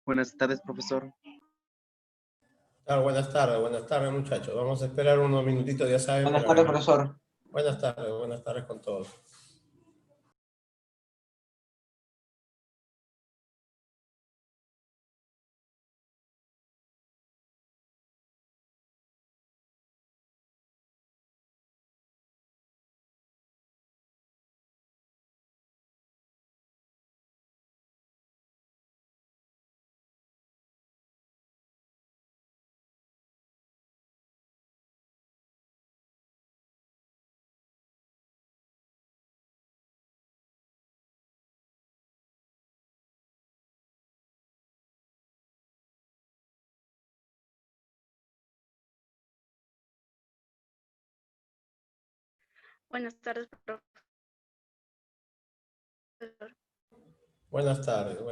Buenas tardes, profesor. Buenas tardes muchachos. Vamos a esperar unos minutitos, ya saben, Buenas para tardes, ver. profesor. Buenas tardes con todos. Buenas tardes, profesor. Buenas tardes.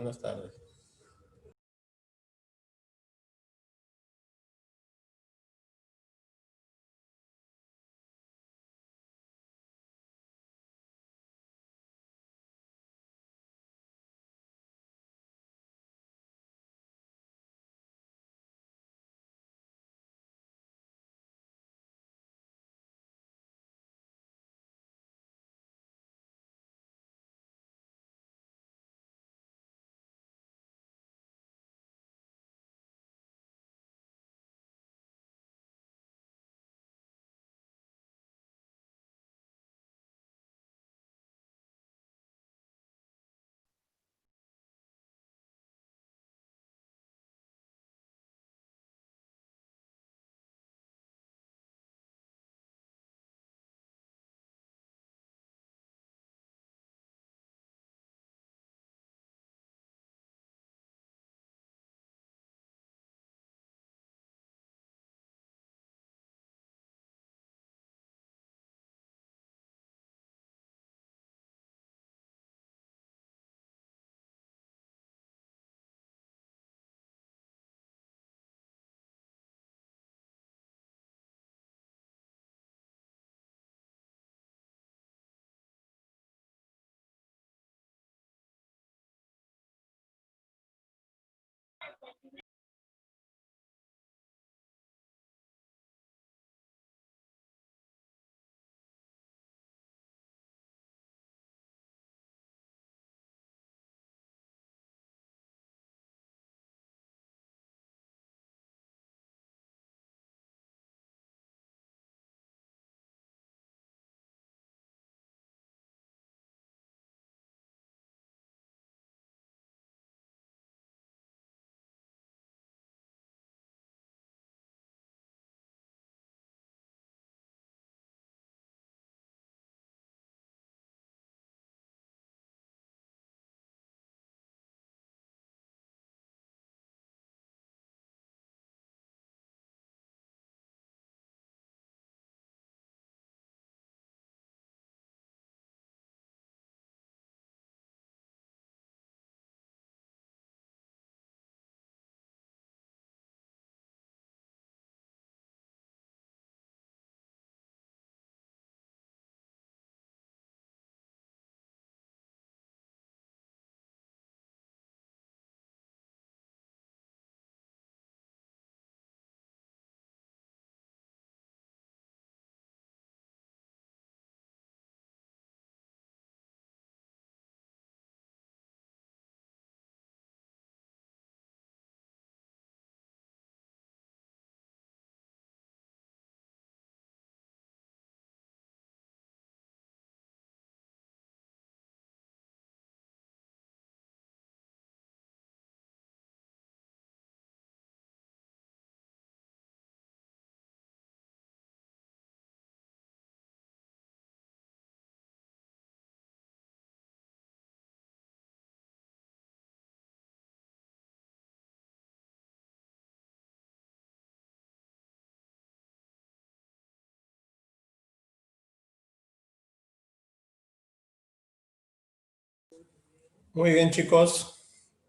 Muy bien, chicos.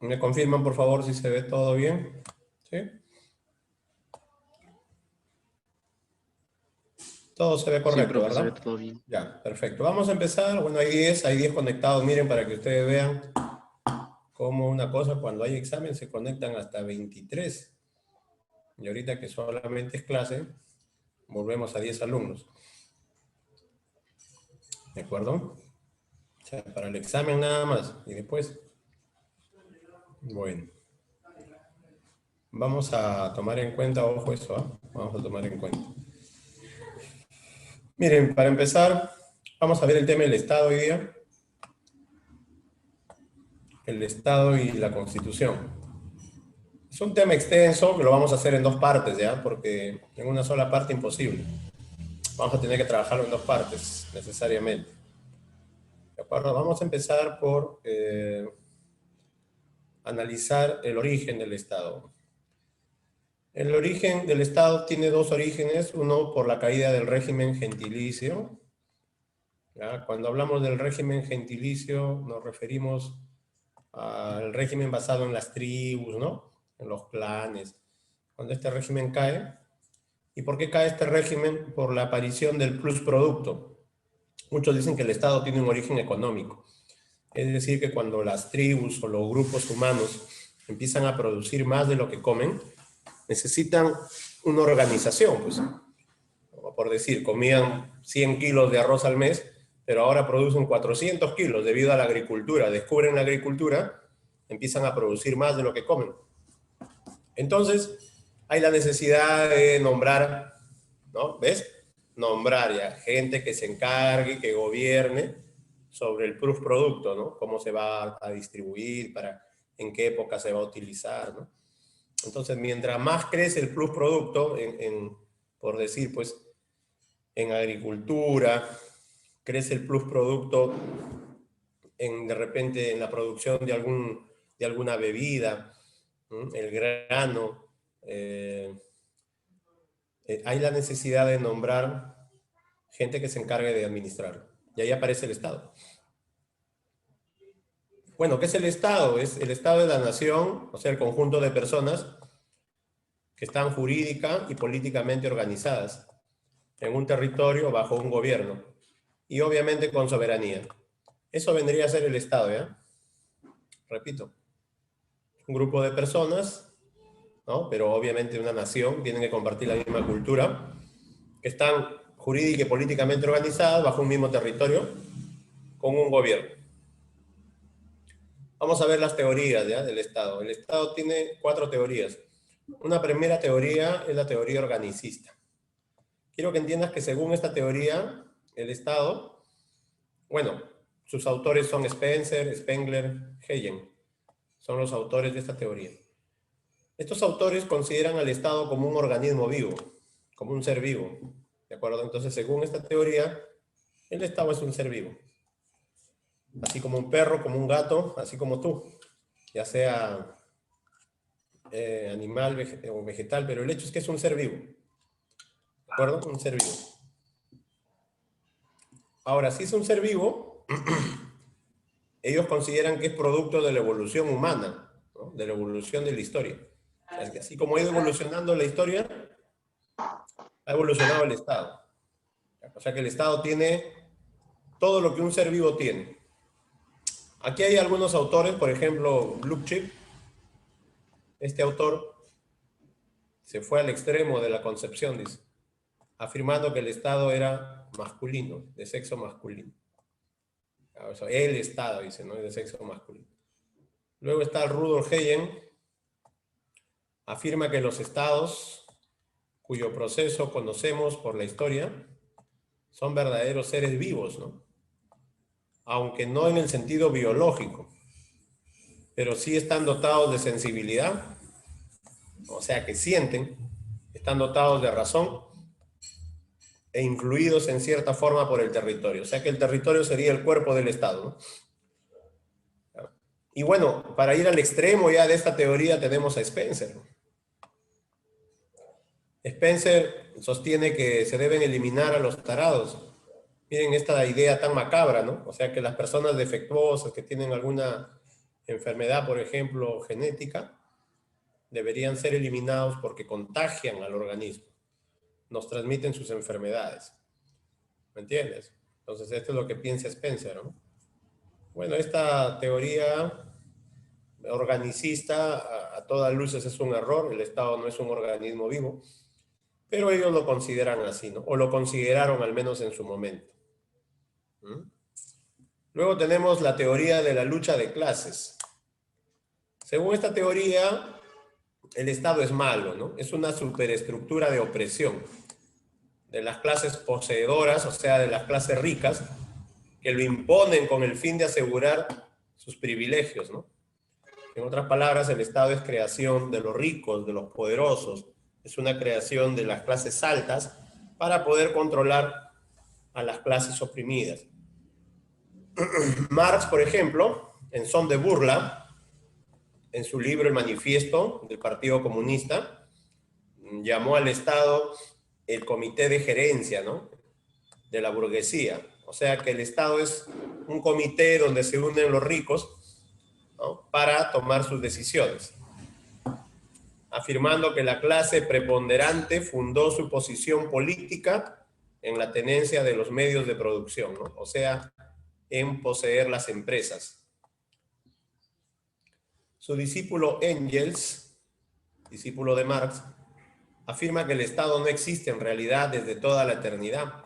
¿Me confirman, por favor, si se ve todo bien? ¿Sí? Todo se ve Sí, correcto, profe, se ve ¿verdad? todo bien. Ya, perfecto. Vamos a empezar. Bueno, hay 10 conectados. Miren, para que ustedes vean. como una cosa, cuando hay examen se conectan hasta 23. Y ahorita que solamente es clase, volvemos a 10 alumnos. ¿De acuerdo? O sea, para el examen nada más. Y después, bueno, vamos a tomar en cuenta, ojo eso, ¿ah? Vamos a tomar en cuenta. Miren, para empezar, vamos a ver el tema del Estado hoy día. El Estado y la Constitución. Es un tema extenso que lo vamos a hacer en dos partes, ¿ya? Porque en una sola parte imposible. Vamos a tener que trabajarlo en dos partes, necesariamente. ¿De acuerdo? Vamos a empezar por analizar el origen del Estado. El origen del Estado tiene dos orígenes, uno por la caída del régimen gentilicio. ¿Ya? Cuando hablamos del régimen gentilicio nos referimos al régimen basado en las tribus, ¿no? En los clanes. Cuando este régimen cae. ¿Y por qué cae este régimen? Por la aparición del plusproducto. Muchos dicen que el Estado tiene un origen económico. Es decir, que cuando las tribus o los grupos humanos empiezan a producir más de lo que comen, necesitan una organización, pues. Por decir, comían 100 kilos de arroz al mes, pero ahora producen 400 kilos debido a la agricultura. Descubren la agricultura, empiezan a producir más de lo que comen. Entonces, hay la necesidad de nombrar, ¿no? ¿Ves? Nombrar ya gente que se encargue, que gobierne sobre el producto, ¿no? Cómo se va a distribuir, en qué época se va a utilizar, ¿no? Entonces, mientras más crece el producto, por decir, pues, en agricultura, crece el producto de repente en la producción de alguna bebida, el grano, hay la necesidad de nombrar gente que se encargue de administrarlo. Y ahí aparece el Estado. Bueno, ¿qué es el Estado? El Estado de la nación, o sea, el conjunto de personas que están jurídica y políticamente organizadas en un territorio bajo un gobierno y obviamente con soberanía. Eso vendría a ser el Estado, ¿ya? Repito, un grupo de personas, ¿no? Pero obviamente una nación, tienen que compartir la misma cultura, que están jurídica y políticamente organizadas bajo un mismo territorio con un gobierno. Vamos a ver las teorías, ¿ya? Del Estado. El Estado tiene 4 teorías. Una primera teoría es la teoría organicista. Quiero que entiendas que según esta teoría, el Estado, bueno, sus autores son Spencer, Spengler, Hayek. Son los autores de esta teoría. Estos autores consideran al Estado como un organismo vivo, como un ser vivo. ¿De acuerdo? Entonces, según esta teoría, el Estado es un ser vivo. Así como un perro, como un gato, así como tú. Ya sea animal o vegetal, pero el hecho es que es un ser vivo. ¿De acuerdo? Un ser vivo. Ahora, si es un ser vivo, ellos consideran que es producto de la evolución humana, ¿no? De la evolución de la historia. O sea, es que así como ha ido evolucionando la historia, ha evolucionado el Estado. O sea que el Estado tiene todo lo que un ser vivo tiene. Aquí hay algunos autores, por ejemplo, Lubitsch. Este autor se fue al extremo de la concepción, dice, afirmando que el Estado era masculino, de sexo masculino. O sea, el Estado, dice, ¿no? Es de sexo masculino. Luego está Rudolf Hayek, afirma que los estados, cuyo proceso conocemos por la historia, son verdaderos seres vivos, ¿no? Aunque no en el sentido biológico, pero sí están dotados de sensibilidad, o sea que sienten, están dotados de razón e influidos en cierta forma por el territorio. O sea que el territorio sería el cuerpo del Estado, ¿no? Y bueno, para ir al extremo ya de esta teoría tenemos a Spencer. Spencer sostiene que se deben eliminar a los tarados. Miren esta idea tan macabra, ¿no? O sea que las personas defectuosas que tienen alguna enfermedad, por ejemplo, genética, deberían ser eliminados porque contagian al organismo, nos transmiten sus enfermedades. ¿Me entiendes? Entonces esto es lo que piensa Spencer, ¿no? Bueno, esta teoría organicista, a todas luces es un error, el Estado no es un organismo vivo, pero ellos lo consideran así, ¿no? O lo consideraron al menos en su momento. ¿Mm? Luego tenemos la teoría de la lucha de clases. Según esta teoría, el Estado es malo, ¿no? Es una superestructura de opresión de las clases poseedoras, o sea, de las clases ricas, que lo imponen con el fin de asegurar sus privilegios, ¿no? En otras palabras, el Estado es creación de los ricos, de los poderosos, es una creación de las clases altas para poder controlar a las clases oprimidas. Marx, por ejemplo, en son de burla, en su libro El Manifiesto del Partido Comunista, llamó al Estado el comité de gerencia, ¿no?, de la burguesía. O sea que el Estado es un comité donde se unen los ricos, ¿no?, para tomar sus decisiones, afirmando que la clase preponderante fundó su posición política en la tenencia de los medios de producción, ¿no?, o sea, en poseer las empresas. Su discípulo Engels, discípulo de Marx, afirma que el Estado no existe en realidad desde toda la eternidad.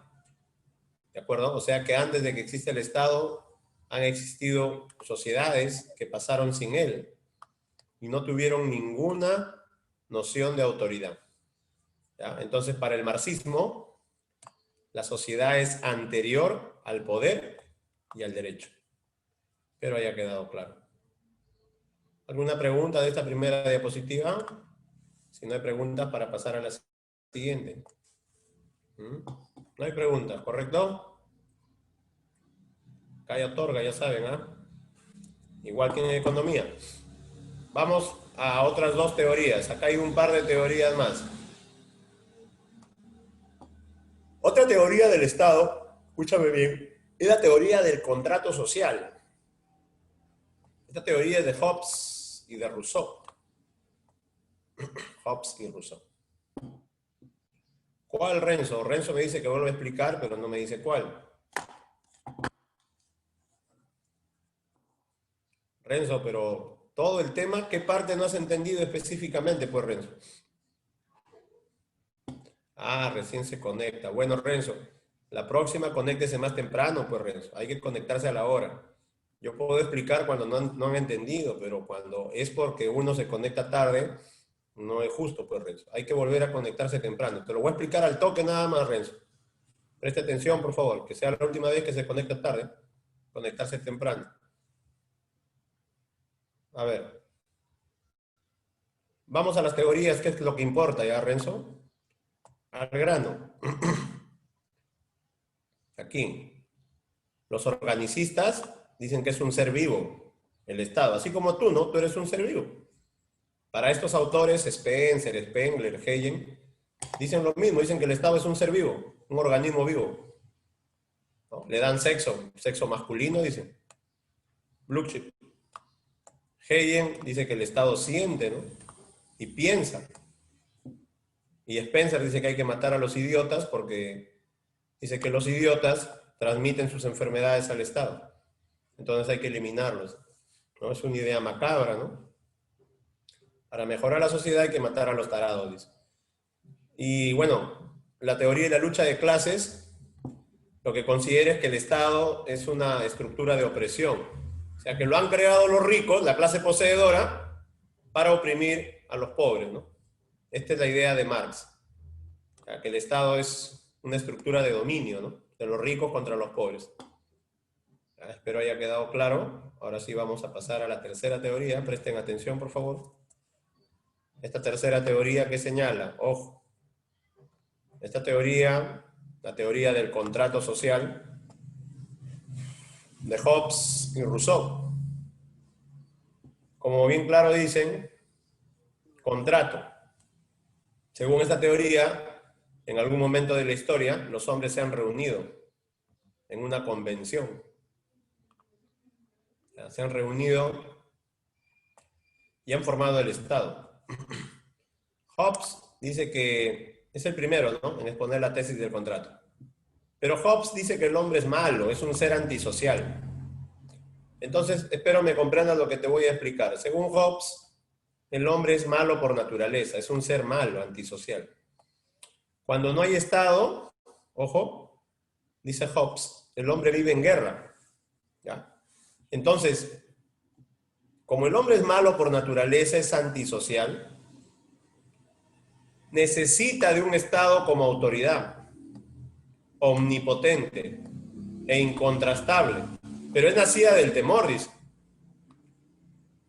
¿De acuerdo? O sea que antes de que exista el Estado han existido sociedades que pasaron sin él y no tuvieron ninguna noción de autoridad. ¿Ya? Entonces, para el marxismo, la sociedad es anterior al poder y al derecho. Espero haya quedado claro. ¿Alguna pregunta de esta primera diapositiva? Si no hay preguntas, para pasar a la siguiente. No hay preguntas, ¿correcto? Calla otorga, ya saben, ¿ah? Igual que en economía. Vamos a otras dos teorías. Acá hay un par de teorías más. Otra teoría del Estado, escúchame bien, es la teoría del contrato social. Esta teoría es de Hobbes y de Rousseau. Hobbes y Rousseau. ¿Cuál, Renzo? Renzo me dice que vuelvo a explicar, pero no me dice cuál. Renzo, pero todo el tema, ¿qué parte no has entendido específicamente, pues, Renzo? Ah, recién se conecta. Bueno, Renzo, la próxima conéctese más temprano, pues, Renzo. Hay que conectarse a la hora. Yo puedo explicar cuando no han entendido, pero cuando es porque uno se conecta tarde, no es justo, pues, Renzo. Hay que volver a conectarse temprano. Te lo voy a explicar al toque nada más, Renzo. Preste atención, por favor, que sea la última vez que se conecta tarde. Conectarse temprano. A ver. Vamos a las teorías, ¿qué es lo que importa ya, Renzo? Al grano. Aquí. Los organicistas dicen que es un ser vivo, el Estado. Así como tú, ¿no? Tú eres un ser vivo. Para estos autores, Spencer, Spengler, Hegel, dicen lo mismo. Dicen que el Estado es un ser vivo, un organismo vivo, ¿no? Le dan sexo, sexo masculino, dicen. Bluchip. Hegel dice que el Estado siente, ¿no?, y piensa. Y Spencer dice que hay que matar a los idiotas porque dice que los idiotas transmiten sus enfermedades al Estado. Entonces hay que eliminarlos, ¿no? Es una idea macabra, ¿no? Para mejorar la sociedad hay que matar a los tarados, dice. Y bueno, la teoría de la lucha de clases lo que considera es que el Estado es una estructura de opresión. O sea, que lo han creado los ricos, la clase poseedora, para oprimir a los pobres, ¿no? Esta es la idea de Marx. O sea, que el Estado es una estructura de dominio, ¿no?, de los ricos contra los pobres. Ya, espero haya quedado claro. Ahora sí vamos a pasar a la tercera teoría. Presten atención, por favor. Esta tercera teoría, ¿qué señala? Ojo. Esta teoría, la teoría del contrato social, de Hobbes y Rousseau. Como bien claro dicen, contrato. Según esta teoría, en algún momento de la historia, los hombres se han reunido en una convención. Se han reunido y han formado el Estado. Hobbes dice que es el primero, ¿no?, en exponer la tesis del contrato. Pero Hobbes dice que el hombre es malo, es un ser antisocial. Entonces, espero me comprendas lo que te voy a explicar. Según Hobbes, el hombre es malo por naturaleza, es un ser malo, antisocial. Cuando no hay Estado, ojo, dice Hobbes, el hombre vive en guerra. ¿Ya? Entonces, como el hombre es malo por naturaleza, es antisocial, necesita de un Estado como autoridad, omnipotente e incontrastable. Pero es nacida del temor, dice.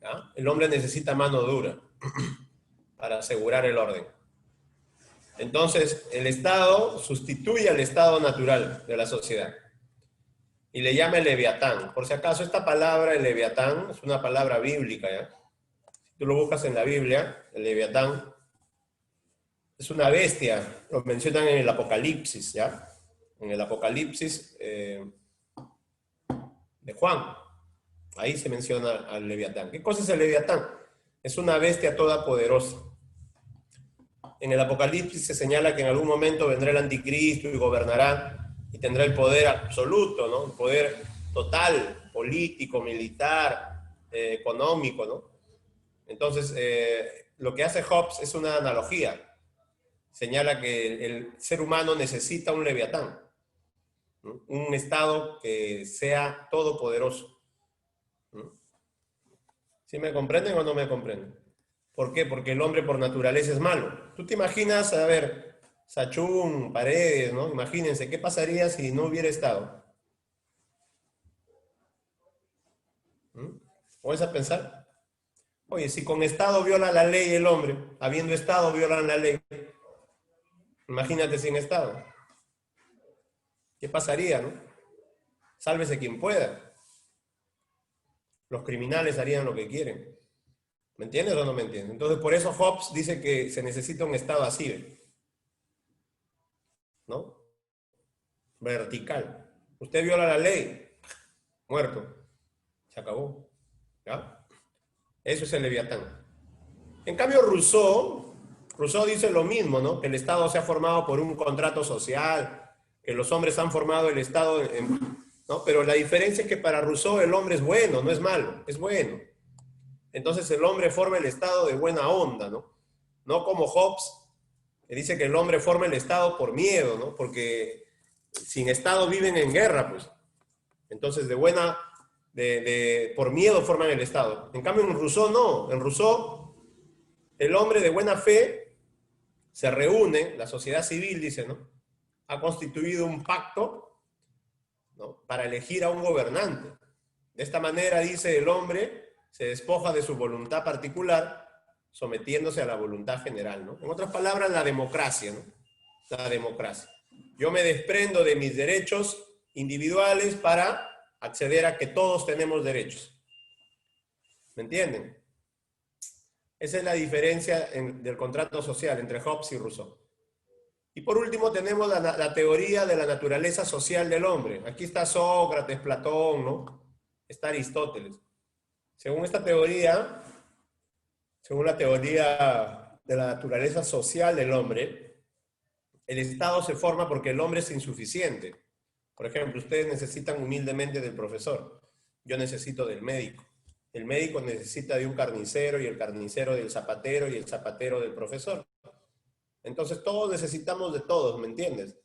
¿Ya? El hombre necesita mano dura para asegurar el orden. Entonces, el Estado sustituye al estado natural de la sociedad y le llama el Leviatán. Por si acaso, esta palabra, el Leviatán, es una palabra bíblica, ¿ya? Si tú lo buscas en la Biblia, el Leviatán es una bestia, lo mencionan en el Apocalipsis, ¿ya? En el Apocalipsis de Juan, ahí se menciona al Leviatán. ¿Qué cosa es el Leviatán? Es una bestia todopoderosa. En el Apocalipsis se señala que en algún momento vendrá el anticristo y gobernará y tendrá el poder absoluto, ¿no? El poder total, político, militar, económico, ¿no? Entonces, lo que hace Hobbes es una analogía. Señala que el ser humano necesita un Leviatán, ¿no? Un Estado que sea todopoderoso. ¿No? ¿Sí me comprenden o no me comprenden? ¿Por qué? Porque el hombre por naturaleza es malo. Tú te imaginas, a ver, Sachún, Paredes, ¿no? Imagínense, ¿qué pasaría si no hubiera Estado? ¿Puedes a pensar? Oye, si con Estado viola la ley el hombre, habiendo Estado violan la ley, imagínate sin Estado. ¿Qué pasaría, no? Sálvese quien pueda. Los criminales harían lo que quieren. ¿Me entiendes o no me entiendes? Entonces, por eso Hobbes dice que se necesita un Estado así, ¿no? Vertical. Usted viola la ley, muerto. Se acabó. ¿Ya? Eso es el Leviatán. En cambio, Rousseau dice lo mismo, ¿no? Que el Estado se ha formado por un contrato social, que los hombres han formado el Estado, ¿no? Pero la diferencia es que para Rousseau el hombre es bueno, no es malo, es bueno. Entonces el hombre forma el Estado de buena onda, ¿no? No como Hobbes, que dice que el hombre forma el Estado por miedo, ¿no? Porque sin Estado viven en guerra, pues. Entonces por miedo forman el Estado. En cambio en Rousseau no, en Rousseau el hombre de buena fe se reúne, la sociedad civil dice, ¿no? Ha constituido un pacto, ¿no? Para elegir a un gobernante. De esta manera, dice, el hombre se despoja de su voluntad particular, sometiéndose a la voluntad general, ¿no? En otras palabras, la democracia, ¿no? La democracia. Yo me desprendo de mis derechos individuales para acceder a que todos tenemos derechos. ¿Me entienden? Esa es la diferencia del contrato social entre Hobbes y Rousseau. Y por último tenemos la teoría de la naturaleza social del hombre. Aquí está Sócrates, Platón, ¿no? Está Aristóteles. Según esta teoría, según la teoría de la naturaleza social del hombre, el Estado se forma porque el hombre es insuficiente. Por ejemplo, ustedes necesitan humildemente del profesor. Yo necesito del médico. El médico necesita de un carnicero y el carnicero del zapatero y el zapatero del profesor. Entonces todos necesitamos de todos, ¿me entiendes?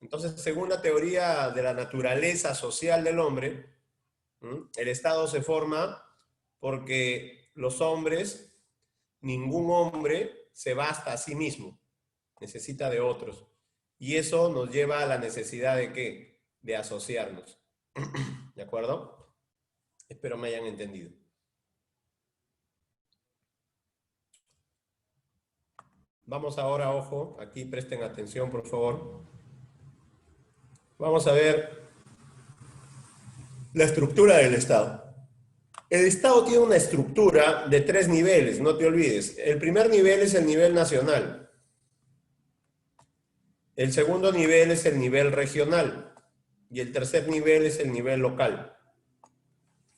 Entonces, según la teoría de la naturaleza social del hombre, el Estado se forma porque los hombres, ningún hombre se basta a sí mismo, necesita de otros. Y eso nos lleva a la necesidad de ¿qué? De asociarnos. ¿De acuerdo? Espero me hayan entendido. Vamos ahora, ojo, aquí presten atención, por favor. Vamos a ver la estructura del Estado. El Estado tiene una estructura de 3 niveles, no te olvides. El primer nivel es el nivel nacional. El segundo nivel es el nivel regional. Y el tercer nivel es el nivel local.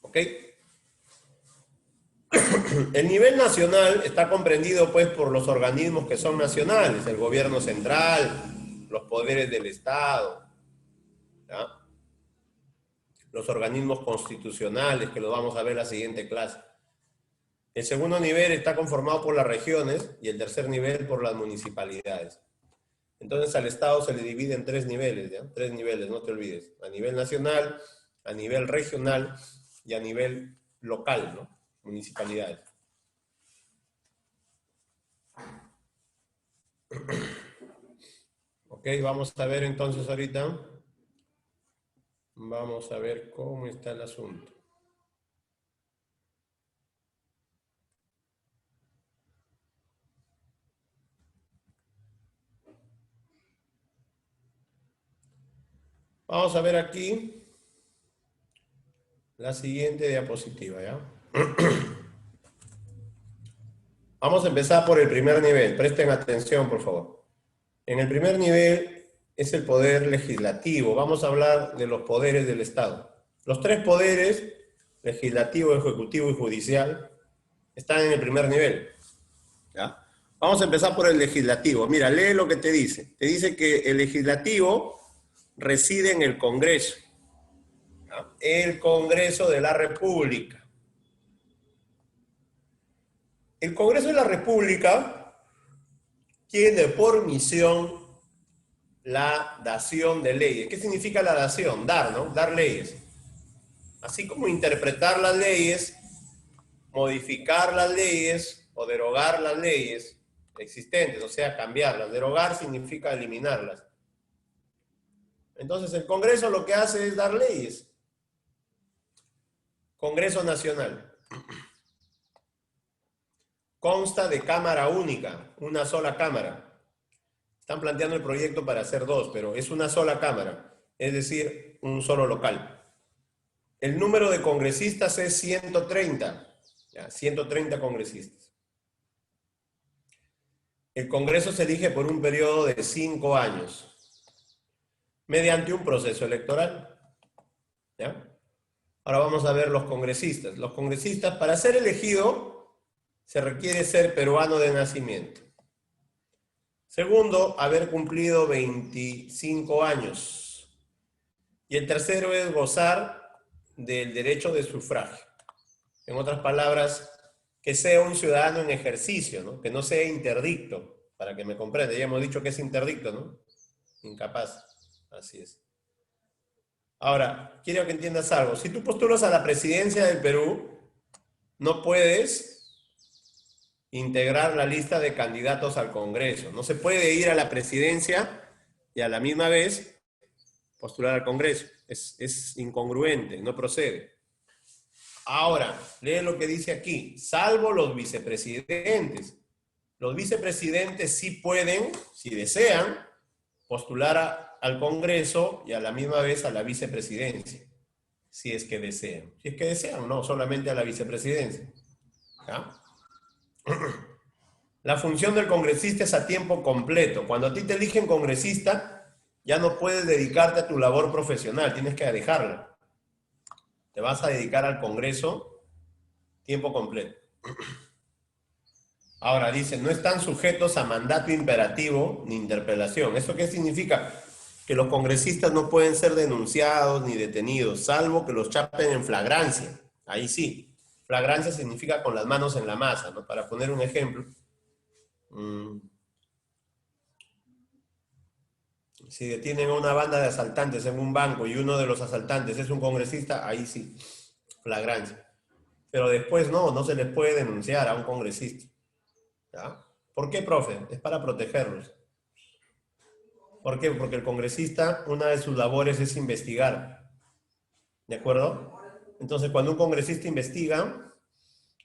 ¿Ok? El nivel nacional está comprendido pues por los organismos que son nacionales, el gobierno central, los poderes del Estado, ¿ya? los organismos constitucionales, que lo vamos a ver en la siguiente clase. El segundo nivel está conformado por las regiones y el tercer nivel por las municipalidades. Entonces al Estado se le divide en tres niveles, ¿ya? Tres niveles, no te olvides. A nivel nacional, a nivel regional y a nivel local, ¿no? Municipalidades. Ok, vamos a ver entonces ahorita. Vamos a ver cómo está el asunto. Vamos a ver aquí la siguiente diapositiva, ¿ya? Vamos a empezar por el primer nivel. Presten atención, por favor. En el primer nivel es el poder legislativo. Vamos a hablar de los poderes del Estado. Los tres poderes, legislativo, ejecutivo y judicial, están en el primer nivel, ¿ya? Vamos a empezar por el legislativo. Mira, lee lo que te dice. Te dice que el legislativo reside en el Congreso, ¿ya? El Congreso de la República. El Congreso de la República tiene por misión la dación de leyes. ¿Qué significa la dación? Dar, ¿no? Dar leyes. Así como interpretar las leyes, modificar las leyes o derogar las leyes existentes, o sea, cambiarlas. Derogar significa eliminarlas. Entonces, el Congreso lo que hace es dar leyes. Congreso Nacional. Consta de cámara única, una sola cámara. Están planteando el proyecto para hacer dos, pero es una sola cámara, es decir, un solo local. El número de congresistas es 130, ya, 130 congresistas. El Congreso se elige por un periodo de 5 años, mediante un proceso electoral, ¿ya? Ahora vamos a ver los congresistas. Los congresistas, para ser elegido, se requiere ser peruano de nacimiento. Segundo, haber cumplido 25 años. Y el tercero es gozar del derecho de sufragio. En otras palabras, que sea un ciudadano en ejercicio, ¿no? Que no sea interdicto, para que me comprenda. Ya hemos dicho que es interdicto, ¿no? Incapaz. Así es. Ahora, quiero que entiendas algo. Si tú postulas a la presidencia del Perú, no puedes integrar la lista de candidatos al Congreso. No se puede ir a la presidencia y a la misma vez postular al Congreso. Es incongruente, no procede. Ahora, lee lo que dice aquí. Salvo los vicepresidentes. Los vicepresidentes sí pueden, si desean, postular al Congreso y a la misma vez a la vicepresidencia. Si es que desean. Si es que desean, no, solamente a la vicepresidencia. ¿Ya? La función del congresista es a tiempo completo. Cuando a ti te eligen congresista, ya no puedes dedicarte a tu labor profesional, tienes que dejarla. Te vas a dedicar al Congreso tiempo completo. Ahora dice, no están sujetos a mandato imperativo ni interpelación. ¿Eso qué significa? Que los congresistas no pueden ser denunciados ni detenidos, salvo que los chapen en flagrancia. Ahí sí. Flagrancia significa con las manos en la masa, ¿no? Para poner un ejemplo. Si detienen a una banda de asaltantes en un banco y uno de los asaltantes es un congresista, ahí sí, flagrancia. Pero después no se les puede denunciar a un congresista. ¿Ya? ¿Por qué, profe? Es para protegerlos. ¿Por qué? Porque el congresista, una de sus labores es investigar. ¿De acuerdo? Entonces, cuando un congresista investiga,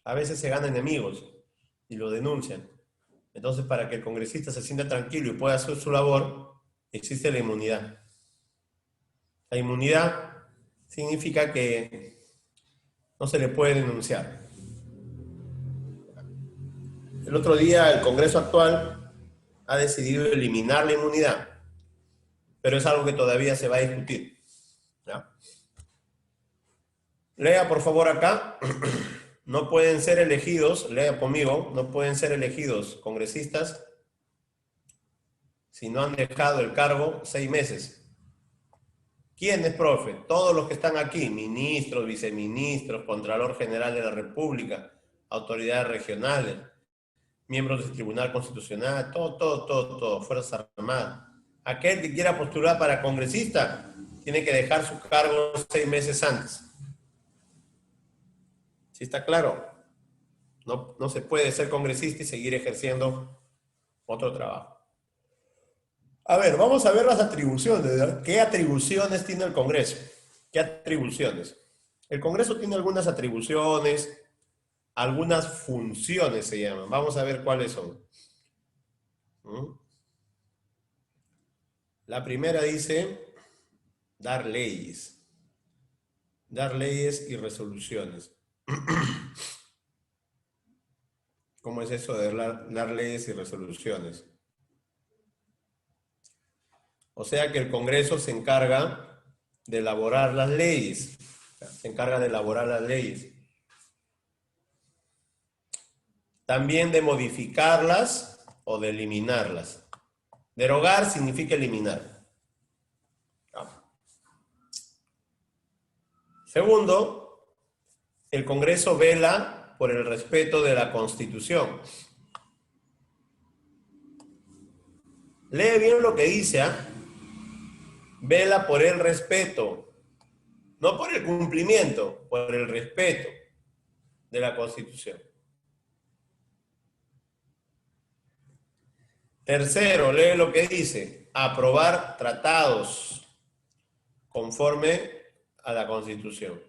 a veces se gana enemigos y lo denuncian. Entonces, para que el congresista se sienta tranquilo y pueda hacer su labor, existe la inmunidad. La inmunidad significa que no se le puede denunciar. El otro día el Congreso actual ha decidido eliminar la inmunidad, pero es algo que todavía se va a discutir. ¿Ya? Lea por favor acá. No pueden ser elegidos, lea conmigo, no pueden ser elegidos congresistas si no han dejado el cargo 6 meses. ¿Quiénes, profe? Todos los que están aquí, ministros, viceministros, Contralor General de la República, autoridades regionales, miembros del Tribunal Constitucional, todo, Fuerzas Armadas. Aquel que quiera postular para congresista tiene que dejar su cargo 6 meses antes. ¿Sí está claro? No se puede ser congresista y seguir ejerciendo otro trabajo. A ver, vamos a ver las atribuciones. ¿Qué atribuciones tiene el Congreso? ¿Qué atribuciones? El Congreso tiene algunas atribuciones, algunas funciones se llaman. Vamos a ver cuáles son. La primera dice dar leyes. Dar leyes y resoluciones. ¿Cómo es eso de dar leyes y resoluciones? O sea que el Congreso se encarga de elaborar las leyes. Se encarga de elaborar las leyes. También de modificarlas o de eliminarlas. Derogar significa eliminar. Segundo, el Congreso vela por el respeto de la Constitución. Lee bien lo que dice, ¿ah? Vela por el respeto, no por el cumplimiento, por el respeto de la Constitución. Tercero, lee lo que dice, aprobar tratados conforme a la Constitución.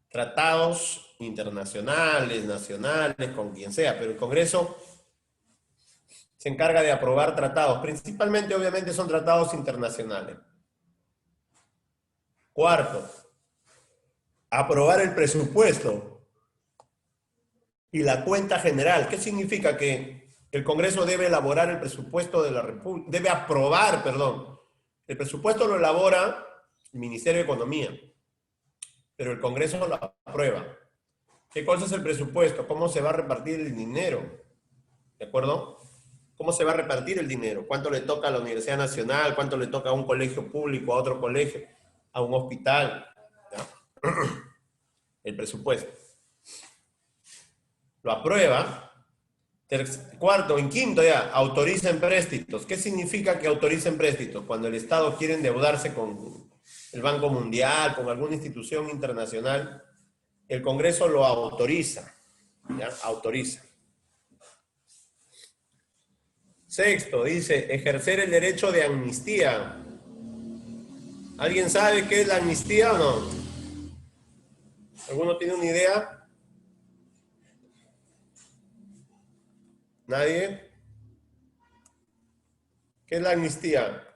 Tratados internacionales, nacionales, con quien sea, pero el Congreso se encarga de aprobar tratados, principalmente obviamente son tratados internacionales. Cuarto, aprobar el presupuesto y la cuenta general. ¿Qué significa? Que el Congreso debe elaborar el presupuesto de la República, debe aprobar, perdón. El presupuesto lo elabora el Ministerio de Economía, pero el Congreso lo aprueba. ¿Qué cosa es el presupuesto? ¿Cómo se va a repartir el dinero? ¿De acuerdo? ¿Cómo se va a repartir el dinero? ¿Cuánto le toca a la Universidad Nacional? ¿Cuánto le toca a un colegio público, a otro colegio, a un hospital? ¿Ya? El presupuesto. Lo aprueba. Cuarto, en quinto ya, autoriza empréstitos. ¿Qué significa que autoriza empréstitos? Cuando el Estado quiere endeudarse con el Banco Mundial, con alguna institución internacional, el Congreso lo autoriza. ¿Ya? Autoriza. Sexto, dice, ejercer el derecho de amnistía. ¿Alguien sabe qué es la amnistía o no? ¿Alguno tiene una idea? ¿Nadie? ¿Qué es la amnistía?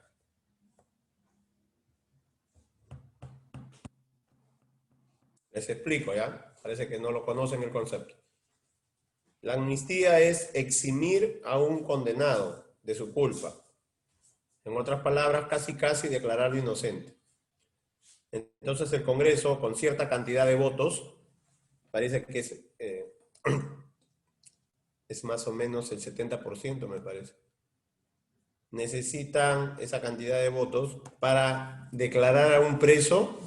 Les explico, ¿ya? Parece que no lo conocen el concepto. La amnistía es eximir a un condenado de su culpa. En otras palabras, casi declararlo inocente. Entonces el Congreso, con cierta cantidad de votos, parece que es más o menos el 70%, me parece. Necesitan esa cantidad de votos para declarar a un preso,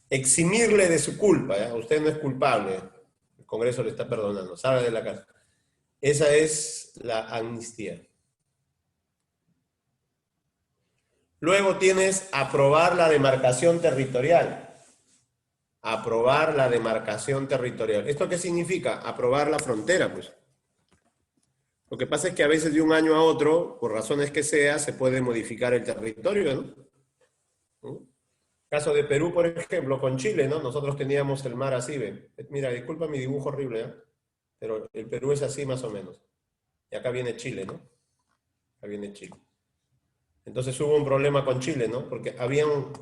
eximirle de su culpa. ¿Ya? Usted no es culpable. El Congreso le está perdonando. Salga de la cárcel. Esa es la amnistía. Luego tienes aprobar la demarcación territorial. Aprobar la demarcación territorial. ¿Esto qué significa? Aprobar la frontera, pues. Lo que pasa es que a veces de un año a otro, por razones que sea, se puede modificar el territorio, ¿no? Caso de Perú, por ejemplo, con Chile, ¿no? Nosotros teníamos el mar así, ¿ve? Mira, disculpa mi dibujo horrible, ¿eh? Pero el Perú es así más o menos. Y acá viene Chile, ¿no? Acá viene Chile. Entonces hubo un problema con Chile, ¿no? Porque habían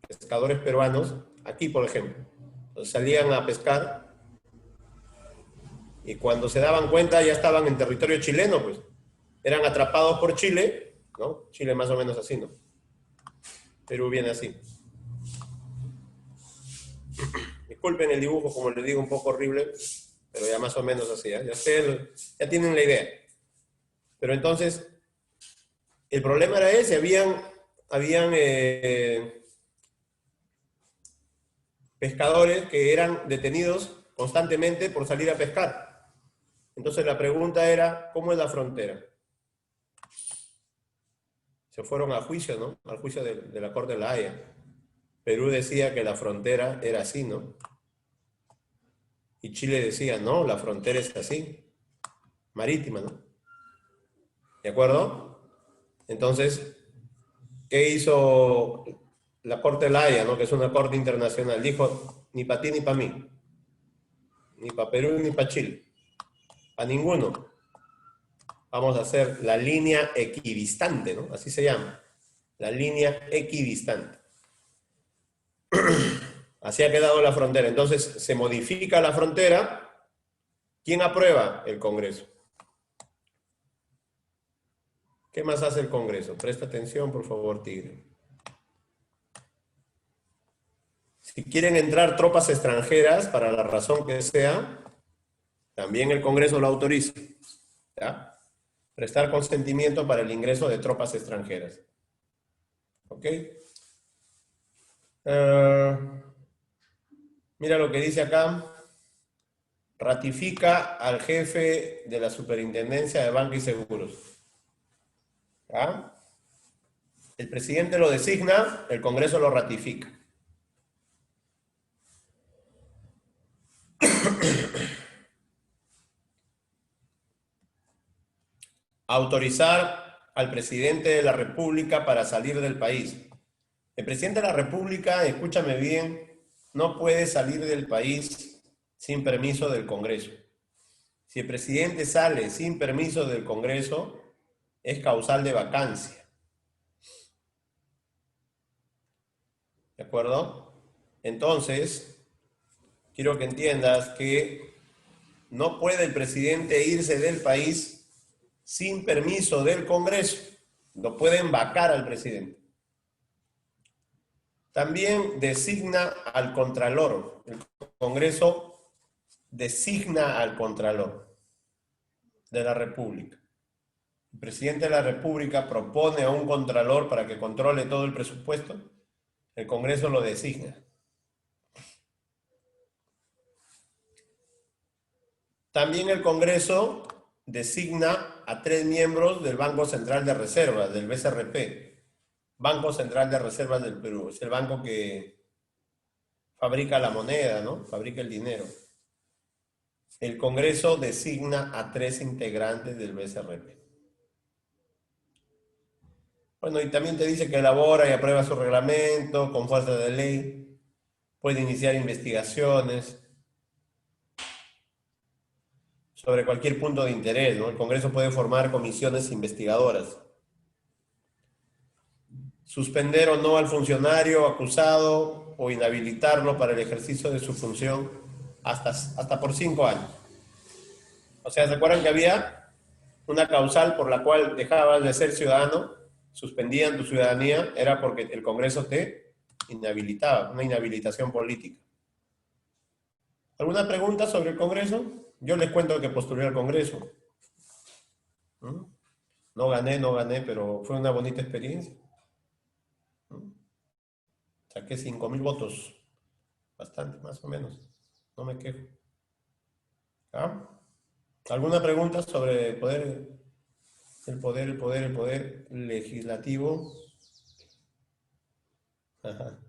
pescadores peruanos, aquí por ejemplo, salían a pescar y cuando se daban cuenta ya estaban en territorio chileno, pues. Eran atrapados por Chile, ¿no? Chile más o menos así, ¿no? Perú viene así. Disculpen el dibujo, como les digo, un poco horrible, pero ya más o menos así, ¿eh? Ya tienen la idea. Pero entonces, el problema era ese, habían habían pescadores que eran detenidos constantemente por salir a pescar. Entonces la pregunta era, ¿cómo es la frontera? Se fueron a juicio, ¿no? Al juicio de la Corte de la Haya. Perú decía que la frontera era así, ¿no? Y Chile decía, no, la frontera es así, marítima, ¿no? ¿De acuerdo? Entonces, ¿qué hizo la Corte de la Haya, ¿no? Que es una corte internacional? Dijo, ni para ti ni para mí, ni para Perú ni para Chile, a ninguno. Vamos a hacer la línea equidistante, ¿no? Así se llama, la línea equidistante. Así ha quedado la frontera. Entonces, se modifica la frontera. ¿Quién aprueba? El Congreso. ¿Qué más hace el Congreso? Presta atención, por favor, Tigre. Si quieren entrar tropas extranjeras, para la razón que sea, también el Congreso lo autoriza. ¿Ya? Prestar consentimiento para el ingreso de tropas extranjeras. ¿Ok? Mira lo que dice acá. Ratifica al jefe de la Superintendencia de Banca y Seguros. ¿Ya? El presidente lo designa, el Congreso lo ratifica. Autorizar al presidente de la República para salir del país. El presidente de la República, escúchame bien, no puede salir del país sin permiso del Congreso. Si el presidente sale sin permiso del Congreso, es causal de vacancia. ¿De acuerdo? Entonces, quiero que entiendas que no puede el presidente irse del país sin permiso del Congreso. Lo pueden vacar al presidente. También designa al Contralor. El Congreso designa al Contralor de la República. El presidente de la República propone a un Contralor para que controle todo el presupuesto. El Congreso lo designa. También el Congreso designa a 3 miembros del Banco Central de Reservas, del BCRP. Banco Central de Reservas del Perú. Es el banco que fabrica la moneda, ¿no? Fabrica el dinero. El Congreso designa a 3 integrantes del BCRP. Bueno, y también te dice que elabora y aprueba su reglamento con fuerza de ley. Puede iniciar investigaciones sobre cualquier punto de interés, ¿no? El Congreso puede formar comisiones investigadoras. Suspender o no al funcionario acusado o inhabilitarlo para el ejercicio de su función hasta por 5 años. O sea, ¿se acuerdan que había una causal por la cual dejabas de ser ciudadano, suspendían tu ciudadanía? Era porque el Congreso te inhabilitaba, una inhabilitación política. ¿Alguna pregunta sobre el Congreso? Yo les cuento que postulé al Congreso. No gané, pero fue una bonita experiencia. Saqué 5.000 votos. Bastante, más o menos. No me quejo. ¿Ah? ¿Alguna pregunta sobre el poder legislativo? Ajá.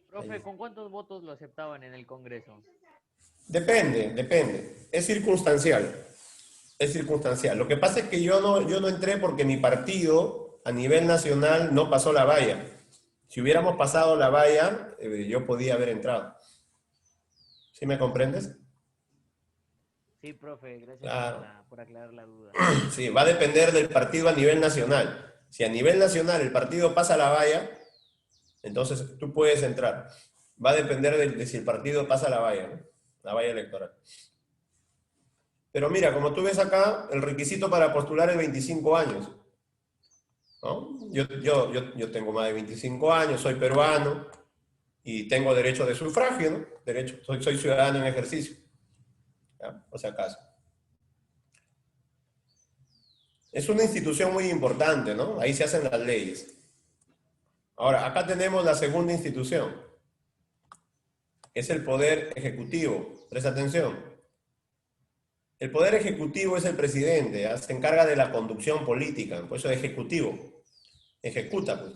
Profe, ¿con cuántos votos lo aceptaban en el Congreso? Depende. Es circunstancial. Es circunstancial. Lo que pasa es que yo no entré porque mi partido a nivel nacional no pasó la valla. Si hubiéramos pasado la valla, yo podía haber entrado. ¿Sí me comprendes? Sí, profe, gracias Claro. por aclarar la duda. Sí, va a depender del partido a nivel nacional. Si a nivel nacional el partido pasa la valla, entonces tú puedes entrar. Va a depender de si el partido pasa la valla, ¿no? La valla electoral. Pero mira, como tú ves acá, el requisito para postular es 25 años. ¿No? Yo tengo más de 25 años, soy peruano y tengo derecho de sufragio, ¿no? Soy ciudadano en ejercicio. ¿Ya? Por si acaso. Es una institución muy importante, ¿no? Ahí se hacen las leyes. Ahora, acá tenemos la segunda institución. Es el Poder Ejecutivo. Presta atención. El Poder Ejecutivo es el presidente, ¿ya? Se encarga de la conducción política, por eso es ejecutivo. Ejecuta, pues.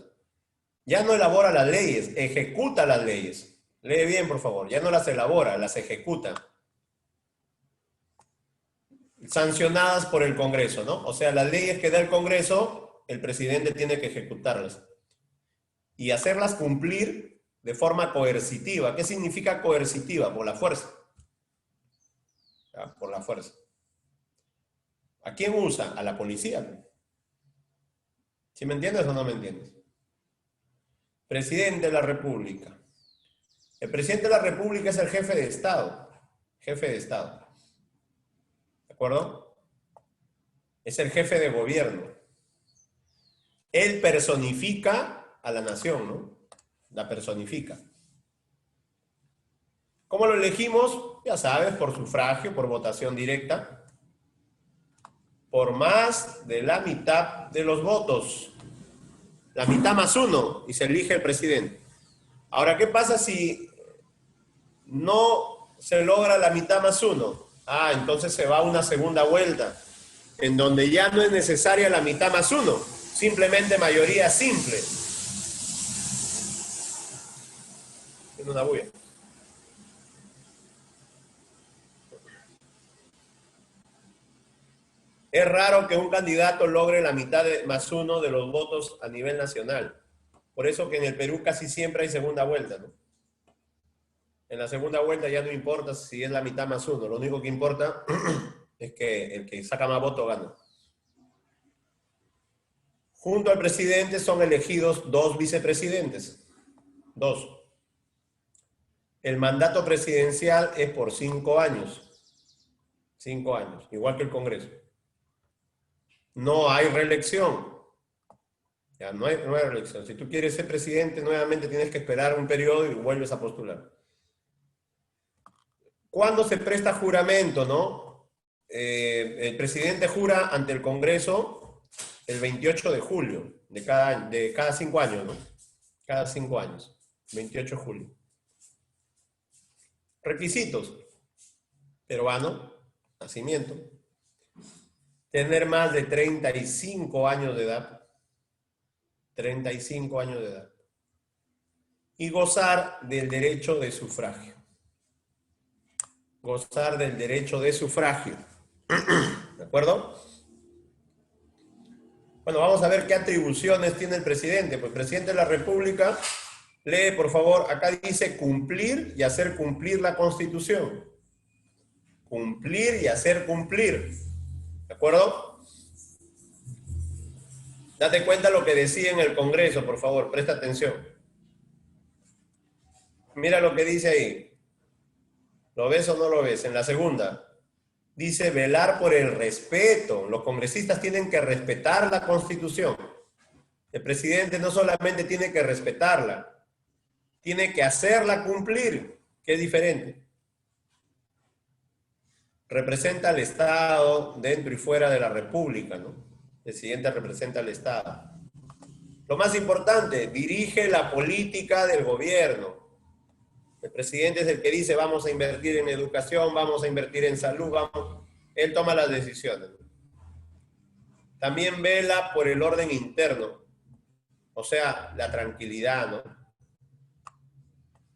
Ya no elabora las leyes, ejecuta las leyes. Lee bien, por favor. Ya no las elabora, las ejecuta. Sancionadas por el Congreso, ¿no? O sea, las leyes que da el Congreso, el presidente tiene que ejecutarlas. Y hacerlas cumplir de forma coercitiva. ¿Qué significa coercitiva? Por la fuerza. ¿Ya? Por la fuerza. ¿A quién usa? A la policía. ¿Sí me entiendes o no me entiendes? Presidente de la República. El presidente de la República es el jefe de Estado. Jefe de Estado. ¿De acuerdo? Es el jefe de gobierno. Él personifica a la nación, ¿no? La personifica. ¿Cómo lo elegimos? Ya sabes, por sufragio, por votación directa. Por más de la mitad de los votos. La mitad más uno y se elige el presidente. Ahora, ¿qué pasa si no se logra la mitad más uno? Ah, entonces se va a una segunda vuelta, en donde ya no es necesaria la mitad más uno, simplemente mayoría simple. Tiene una bulla. Es raro que un candidato logre la mitad más uno de los votos a nivel nacional. Por eso que en el Perú casi siempre hay segunda vuelta, ¿no? En la segunda vuelta ya no importa si es la mitad más uno. Lo único que importa es que el que saca más votos gana. Junto al presidente son elegidos 2 vicepresidentes. 2. El mandato presidencial es por 5 años. 5 años, igual que el Congreso. No hay reelección. Ya, no hay reelección. Si tú quieres ser presidente, nuevamente tienes que esperar un periodo y vuelves a postular. ¿Cuándo se presta juramento, no? El presidente jura ante el Congreso el 28 de julio de cada 5 años, ¿no? Cada 5 años. 28 de julio. Requisitos. Peruano, nacimiento. Tener más de 35 años de edad. 35 años de edad. Y gozar del derecho de sufragio. Gozar del derecho de sufragio. ¿De acuerdo? Bueno, vamos a ver qué atribuciones tiene el presidente. Pues el presidente de la República, lee por favor, acá dice cumplir y hacer cumplir la Constitución. Cumplir y hacer cumplir. ¿De acuerdo? Date cuenta lo que decía en el Congreso, por favor, presta atención. Mira lo que dice ahí. ¿Lo ves o no lo ves? En la segunda. Dice velar por el respeto. Los congresistas tienen que respetar la Constitución. El presidente no solamente tiene que respetarla, tiene que hacerla cumplir, que es diferente. Representa al Estado dentro y fuera de la República, ¿no? El presidente representa al Estado. Lo más importante, dirige la política del gobierno. El presidente es el que dice vamos a invertir en educación, vamos a invertir en salud, vamos. Él toma las decisiones. También vela por el orden interno, o sea, la tranquilidad, ¿no?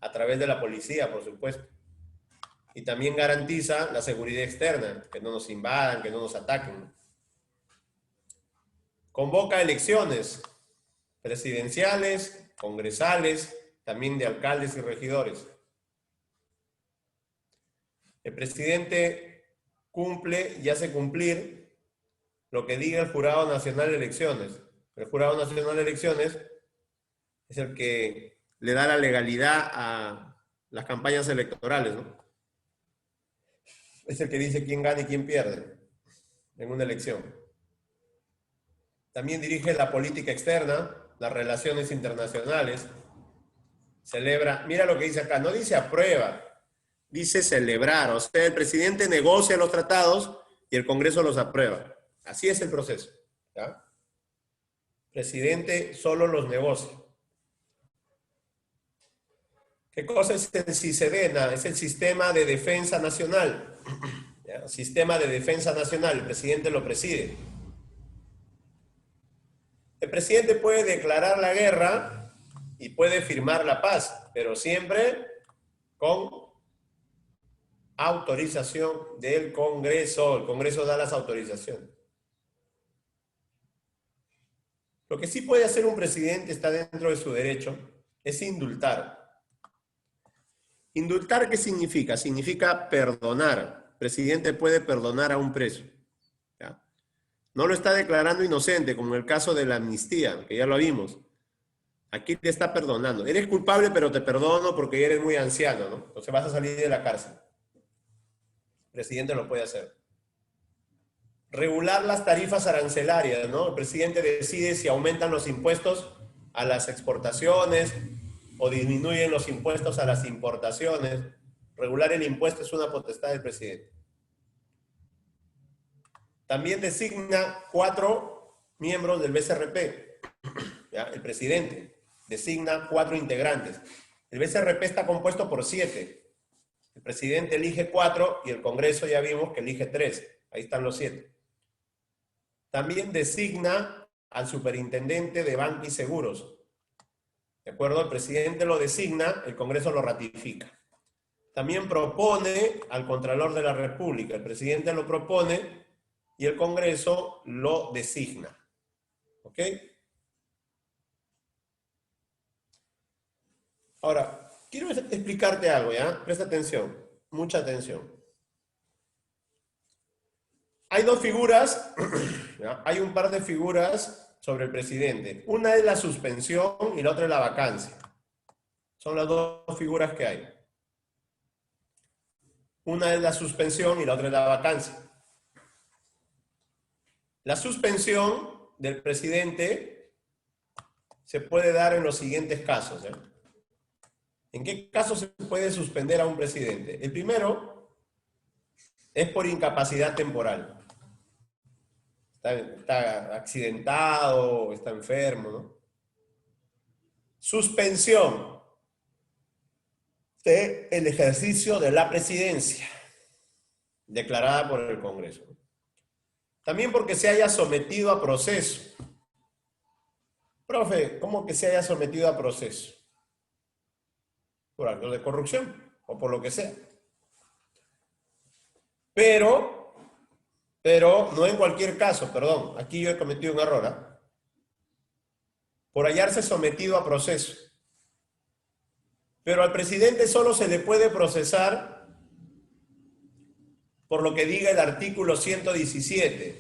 A través de la policía, por supuesto. Y también garantiza la seguridad externa, que no nos invadan, que no nos ataquen. Convoca elecciones presidenciales, congresales, también de alcaldes y regidores. El presidente cumple y hace cumplir lo que diga el Jurado Nacional de Elecciones. El Jurado Nacional de Elecciones es el que le da la legalidad a las campañas electorales, ¿no? Es el que dice quién gana y quién pierde en una elección. También dirige la política externa, las relaciones internacionales. Celebra, mira lo que dice acá, no dice aprueba, dice celebrar. O sea, el presidente negocia los tratados y el Congreso los aprueba. Así es el proceso, ¿ya? El presidente solo los negocia. ¿Qué cosa es el SISEDENA? Es el Sistema de Defensa Nacional. ¿Ya? Sistema de Defensa Nacional, el presidente lo preside. El presidente puede declarar la guerra y puede firmar la paz, pero siempre con autorización del Congreso. El Congreso da las autorizaciones. Lo que sí puede hacer un presidente, está dentro de su derecho, es indultar. ¿Indultar qué significa? Significa perdonar. El presidente puede perdonar a un preso. ¿Ya? No lo está declarando inocente, como en el caso de la amnistía, que ya lo vimos. Aquí te está perdonando. Eres culpable, pero te perdono porque eres muy anciano, ¿no? Entonces vas a salir de la cárcel. El presidente lo puede hacer. Regular las tarifas arancelarias, ¿no? El presidente decide si aumentan los impuestos a las exportaciones o disminuyen los impuestos a las importaciones. Regular el impuesto es una potestad del presidente. También designa 4 miembros del BCRP. ¿Ya? El presidente designa 4 integrantes. El BCRP está compuesto por 7. El presidente elige 4 y el Congreso ya vimos que elige 3. Ahí están los 7. También designa al superintendente de Banca y Seguros. ¿De acuerdo? El presidente lo designa, el Congreso lo ratifica. También propone al Contralor de la República. El presidente lo propone y el Congreso lo designa. ¿Ok? Ahora, quiero explicarte algo, ¿ya? Presta atención, mucha atención. Hay 2 figuras, ¿ya? Hay un par de figuras sobre el presidente. Una es la suspensión y la otra es la vacancia. Son las 2 figuras que hay. Una es la suspensión y la otra es la vacancia. La suspensión del presidente se puede dar en los siguientes casos, ¿ya? ¿En qué casos se puede suspender a un presidente? El primero es por incapacidad temporal. Está accidentado, está enfermo, ¿no? Suspensión del ejercicio de la presidencia, declarada por el Congreso. También porque se haya sometido a proceso. Profe, ¿cómo que se haya sometido a proceso? Por actos de corrupción o por lo que sea. Pero no en cualquier caso, perdón, aquí yo he cometido un error, ¿eh? Por hallarse sometido a proceso. Pero al presidente solo se le puede procesar por lo que diga el artículo 117.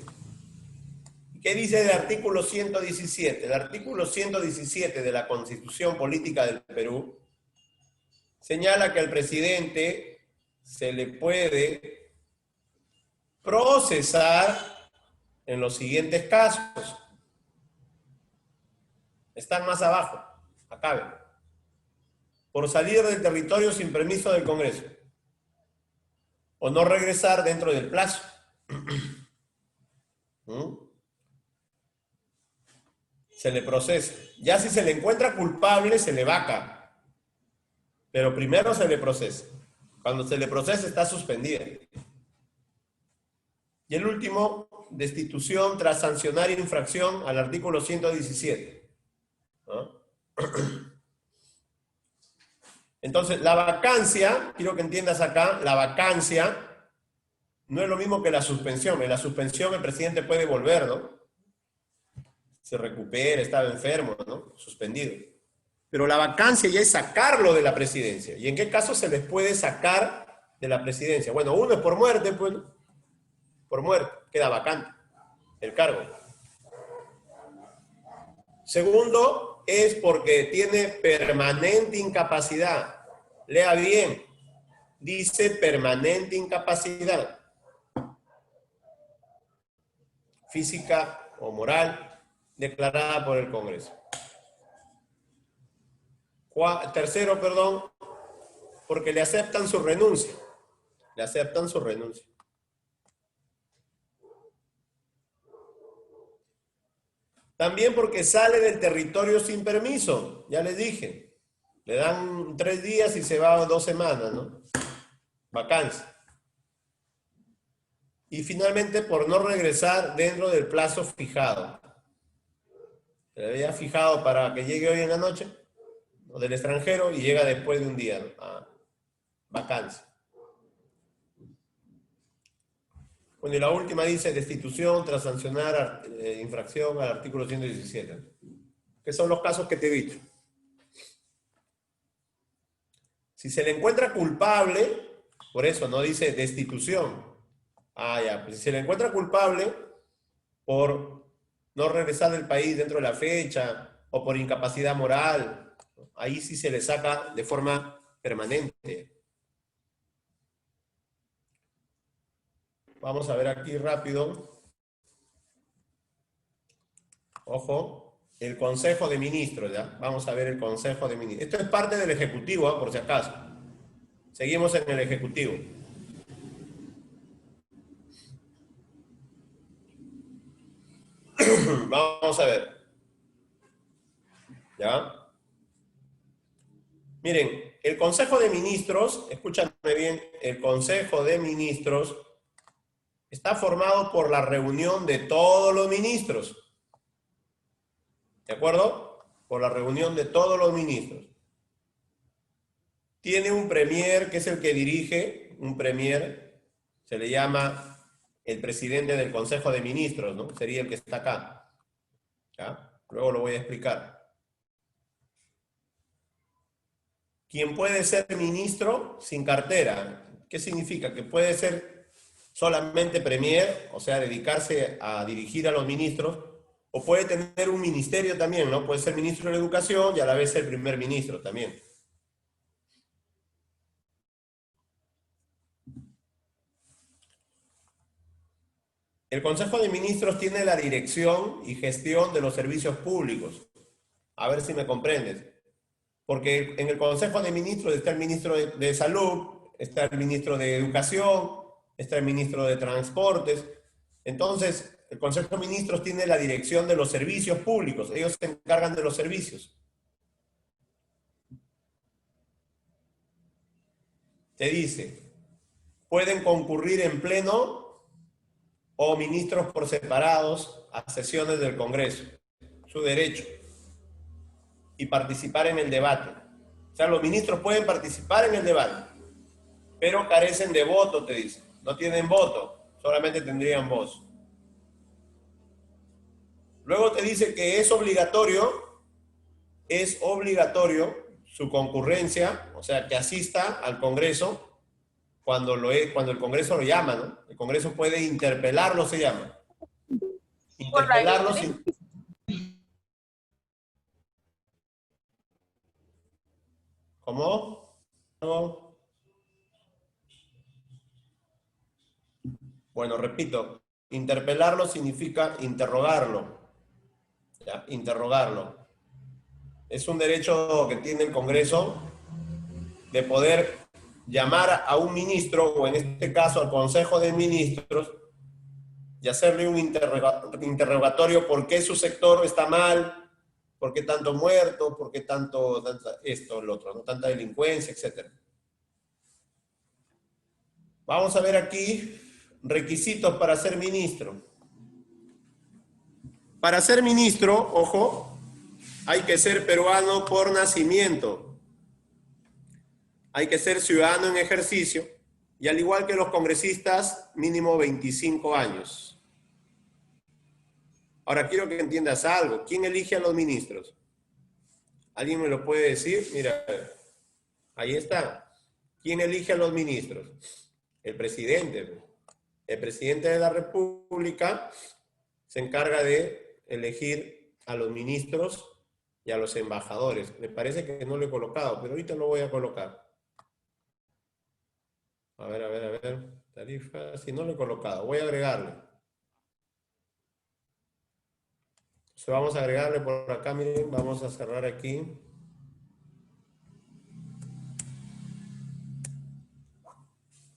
¿Qué dice el artículo 117? El artículo 117 de la Constitución Política del Perú señala que al presidente se le puede procesar en los siguientes casos. Están más abajo, acá ven. Por salir del territorio sin permiso del Congreso o no regresar dentro del plazo. Se le procesa. Ya si se le encuentra culpable, se le vaca. Pero primero se le procesa. Cuando se le procesa está suspendida. Y el último, destitución tras sancionar infracción al artículo 117. ¿No? Entonces, la vacancia, quiero que entiendas acá, la vacancia no es lo mismo que la suspensión. En la suspensión el presidente puede volver, ¿no? Se recupera, estaba enfermo, ¿no? Suspendido. Pero la vacancia ya es sacarlo de la presidencia. ¿Y en qué caso se les puede sacar de la presidencia? Bueno, uno es por muerte, pues, ¿no? Por muerte, queda vacante el cargo. Segundo, es porque tiene permanente incapacidad. Lea bien, dice permanente incapacidad. Física o moral, declarada por el Congreso. Tercero, perdón, porque le aceptan su renuncia. Le aceptan su renuncia. También porque sale del territorio sin permiso, ya les dije. Le dan 3 días y se va 2 semanas, ¿no? Vacancia. Y finalmente, por no regresar dentro del plazo fijado. Se le había fijado para que llegue hoy en la noche, o del extranjero, y llega después de un día, ¿no? A vacancia. Bueno, y la última dice destitución tras sancionar infracción al artículo 117. Que son los casos que te he dicho. Si se le encuentra culpable, por eso no dice destitución. Ah, ya, pues si se le encuentra culpable por no regresar del país dentro de la fecha o por incapacidad moral, ahí sí se le saca de forma permanente. Vamos a ver aquí rápido. Ojo, el Consejo de Ministros, ¿ya? Vamos a ver el Consejo de Ministros. Esto es parte del Ejecutivo, ¿eh? Por si acaso. Seguimos en el Ejecutivo. Vamos a ver. ¿Ya? Miren, el Consejo de Ministros, escúchame bien, el Consejo de Ministros está formado por la reunión de todos los ministros. ¿De acuerdo? Por la reunión de todos los ministros. Tiene un premier que es el que dirige, un premier, se le llama el presidente del Consejo de Ministros, ¿no? Sería el que está acá. ¿Ya? Luego lo voy a explicar. ¿Quién puede ser ministro sin cartera? ¿Qué significa? Que puede ser solamente premier, o sea, dedicarse a dirigir a los ministros, o puede tener un ministerio también, ¿no? Puede ser ministro de Educación y a la vez ser primer ministro también. El Consejo de Ministros tiene la dirección y gestión de los servicios públicos. A ver si me comprendes. Porque en el Consejo de Ministros está el ministro de Salud, está el ministro de Educación, está el ministro de Transportes. Entonces, el Consejo de Ministros tiene la dirección de los servicios públicos. Ellos se encargan de los servicios. Te dice, pueden concurrir en pleno o ministros por separados a sesiones del Congreso. Su derecho. Y participar en el debate. O sea, los ministros pueden participar en el debate, pero carecen de voto, te dice. No tienen voto, solamente tendrían voz. Luego te dice que es obligatorio su concurrencia, o sea, que asista al Congreso cuando el Congreso lo llama, ¿no? El Congreso puede interpelarlo, se llama. Interpelarlo sin... ¿Cómo? ¿No? Bueno, repito, interpelarlo significa interrogarlo. ¿Ya? Interrogarlo. Es un derecho que tiene el Congreso de poder llamar a un ministro, o en este caso al Consejo de Ministros, y hacerle un interrogatorio por qué su sector está mal, por qué tanto muerto, por qué tanto esto, lo otro, ¿no? Tanta delincuencia, etc. Vamos a ver aquí requisitos para ser ministro. Para ser ministro, ojo, hay que ser peruano por nacimiento. Hay que ser ciudadano en ejercicio y al igual que los congresistas, mínimo 25 años. Ahora quiero que entiendas algo. ¿Quién elige a los ministros? ¿Alguien me lo puede decir? Mira, ahí está. ¿Quién elige a los ministros? El presidente. El presidente de la República se encarga de elegir a los ministros y a los embajadores. Me parece que no lo he colocado, pero ahorita lo voy a colocar. A ver. Tarifa, si no lo he colocado, voy a agregarle. Entonces vamos a agregarle por acá, miren, vamos a cerrar aquí.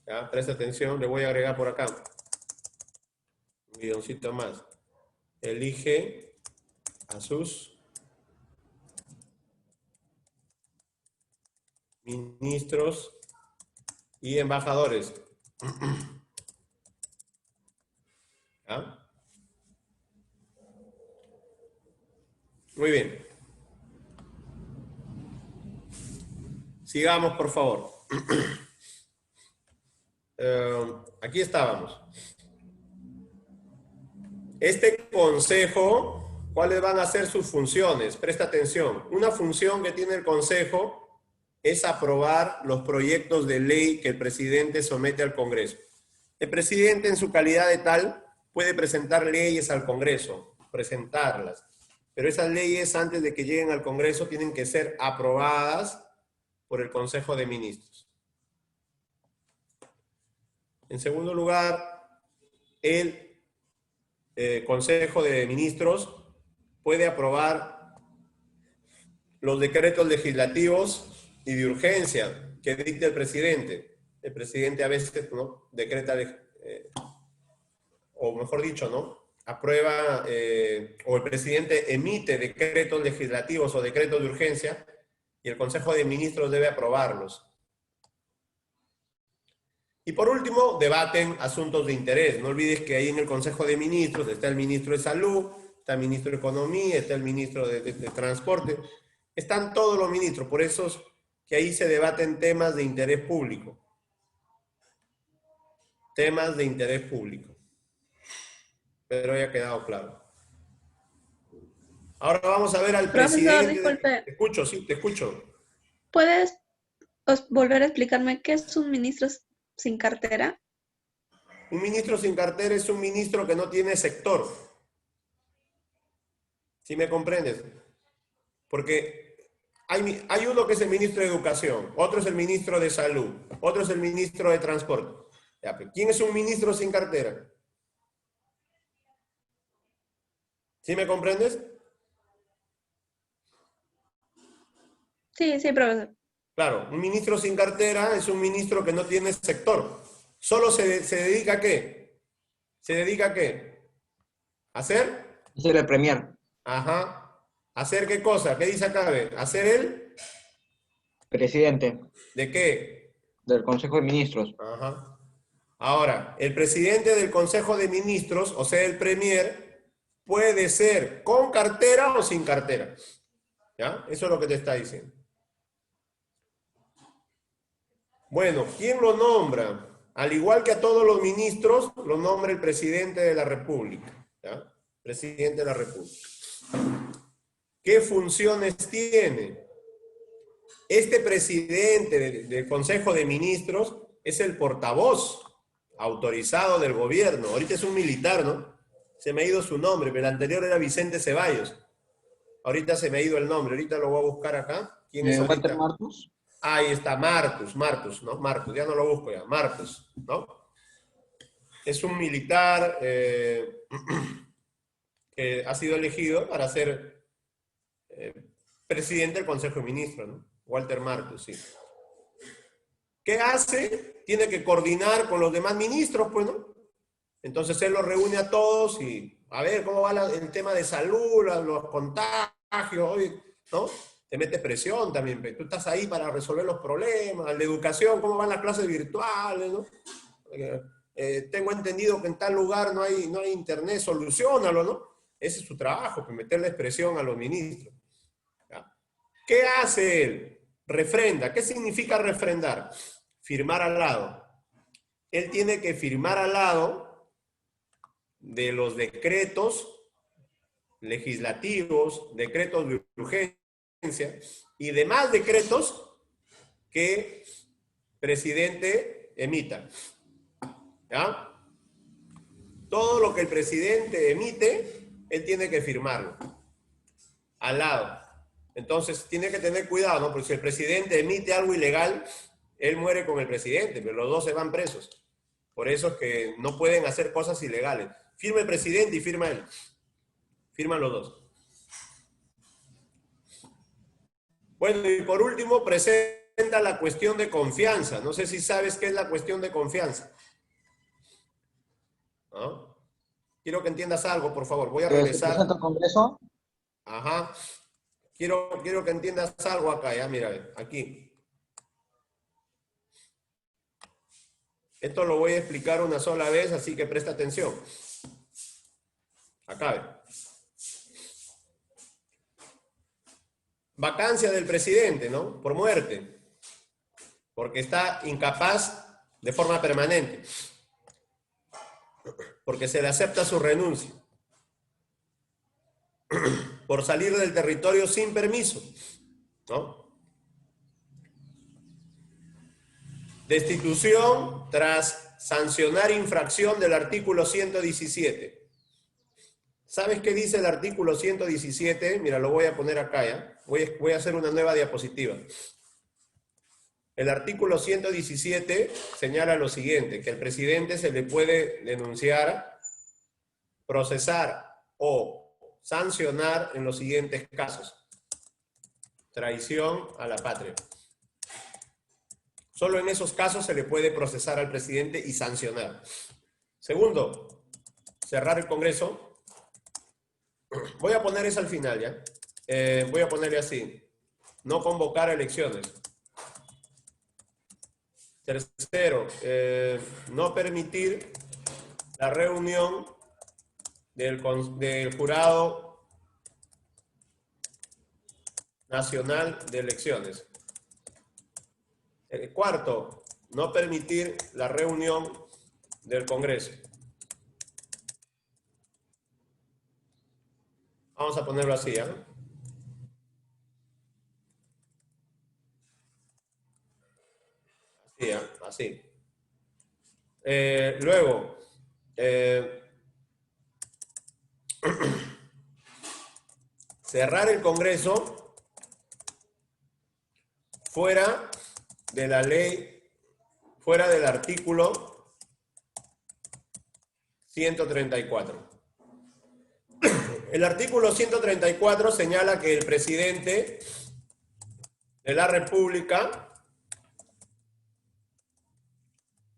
Ya, presta atención, le voy a agregar por acá. Un guioncito más. Elige a sus ministros y embajadores. ¿Ah? Muy bien. Sigamos, por favor. Aquí estábamos. Este consejo, ¿cuáles van a ser sus funciones? Presta atención. Una función que tiene el consejo es aprobar los proyectos de ley que el presidente somete al Congreso. El presidente, en su calidad de tal, puede presentar leyes al Congreso, presentarlas. Pero esas leyes, antes de que lleguen al Congreso, tienen que ser aprobadas por el Consejo de Ministros. En segundo lugar, el Consejo de Ministros puede aprobar los decretos legislativos y de urgencia que dicte el presidente. El presidente a veces, ¿no?, decreta, o mejor dicho, ¿no?, aprueba, o el presidente emite decretos legislativos o decretos de urgencia y el Consejo de Ministros debe aprobarlos. Y por último, debaten asuntos de interés. No olvides que ahí en el Consejo de Ministros está el ministro de Salud, está el ministro de Economía, está el ministro de Transporte. Están todos los ministros, por eso es que ahí se debaten temas de interés público. Temas de interés público. Pero ya ha quedado claro. Ahora vamos a ver al presidente. Disculpe. Te escucho, sí, te escucho. ¿Puedes volver a explicarme qué es un ministro sin cartera? Un ministro sin cartera es un ministro que no tiene sector. ¿Sí me comprendes? Porque hay uno que es el ministro de Educación, otro es el ministro de Salud, otro es el ministro de Transporte. Ya, pero ¿quién es un ministro sin cartera? ¿Sí me comprendes? Sí, profesor. Claro, un ministro sin cartera es un ministro que no tiene sector. Solo se dedica a ¿qué? ¿Se dedica a qué? ¿A hacer? Ser el premier. Ajá. ¿Hacer qué cosa? ¿Qué dice acá? ¿Hacer el? Presidente ¿De qué? del Consejo de Ministros. Ajá. Ahora, el presidente del Consejo de Ministros, o sea, el premier, puede ser con cartera o sin cartera. ¿Ya? Eso es lo que te está diciendo. Bueno, ¿quién lo nombra? Al igual que a todos los ministros, lo nombra el presidente de la República. ¿Ya? Presidente de la República. ¿Qué funciones tiene? Este presidente del Consejo de Ministros es el portavoz autorizado del gobierno. Ahorita es un militar, ¿no? Se me ha ido su nombre, pero el anterior era Vicente Ceballos. Ahorita se me ha ido el nombre, ahorita lo voy a buscar acá. ¿Quién es ahorita? ¿Walter Martus? Ahí está, Martus, ¿no? Martus, ya no lo busco ya, Martus, ¿no? Es un militar que ha sido elegido para ser presidente del Consejo de Ministros, ¿no? Walter Martus, sí. ¿Qué hace? Tiene que coordinar con los demás ministros, pues, ¿no? Entonces él los reúne a todos y a ver cómo va el tema de salud, los contagios, ¿no? Te mete presión también, tú estás ahí para resolver los problemas, la educación, cómo van las clases virtuales, ¿no? Tengo entendido que en tal lugar no hay internet, soluciónalo, ¿no? Ese es su trabajo, pues meterle presión a los ministros. ¿Ya? ¿Qué hace él? Refrenda. ¿Qué significa refrendar? Firmar al lado. Él tiene que firmar al lado de los decretos legislativos, decretos de urgencia y demás decretos que presidente emita. ¿Ya? Todo lo que el presidente emite, él tiene que firmarlo. Al lado. Entonces, tiene que tener cuidado, ¿no? Porque si el presidente emite algo ilegal, él muere con el presidente, pero los dos se van presos. Por eso es que no pueden hacer cosas ilegales. Firma el presidente y firma él. Firman los dos. Bueno, y por último, presenta la cuestión de confianza. No sé si sabes qué es la cuestión de confianza. ¿No? Quiero que entiendas algo, por favor. Voy a regresar. ¿Presenta el Congreso? Ajá. Quiero que entiendas algo acá, ya, mira, aquí. Esto lo voy a explicar una sola vez, así que presta atención. Acabe. Vacancia del presidente, ¿no? Por muerte. Porque está incapaz de forma permanente. Porque se le acepta su renuncia. Por salir del territorio sin permiso, ¿no? Destitución tras sancionar infracción del artículo 117. ¿Sabes qué dice el artículo 117? Mira, lo voy a poner acá, ¿ya? Voy a hacer una nueva diapositiva. El artículo 117 señala lo siguiente, que al presidente se le puede denunciar, procesar o sancionar en los siguientes casos. Traición a la patria. Solo en esos casos se le puede procesar al presidente y sancionar. Segundo, cerrar el Congreso. Voy a poner eso al final, ¿ya? Voy a ponerle así. No convocar elecciones. Tercero, no permitir la reunión del Jurado Nacional de Elecciones. Cuarto, no permitir la reunión del Congreso. Vamos a ponerlo así, ¿eh? Así, ¿eh? Así. Luego, cerrar el Congreso fuera de la ley, fuera del artículo 134. El artículo 134 señala que el presidente de la República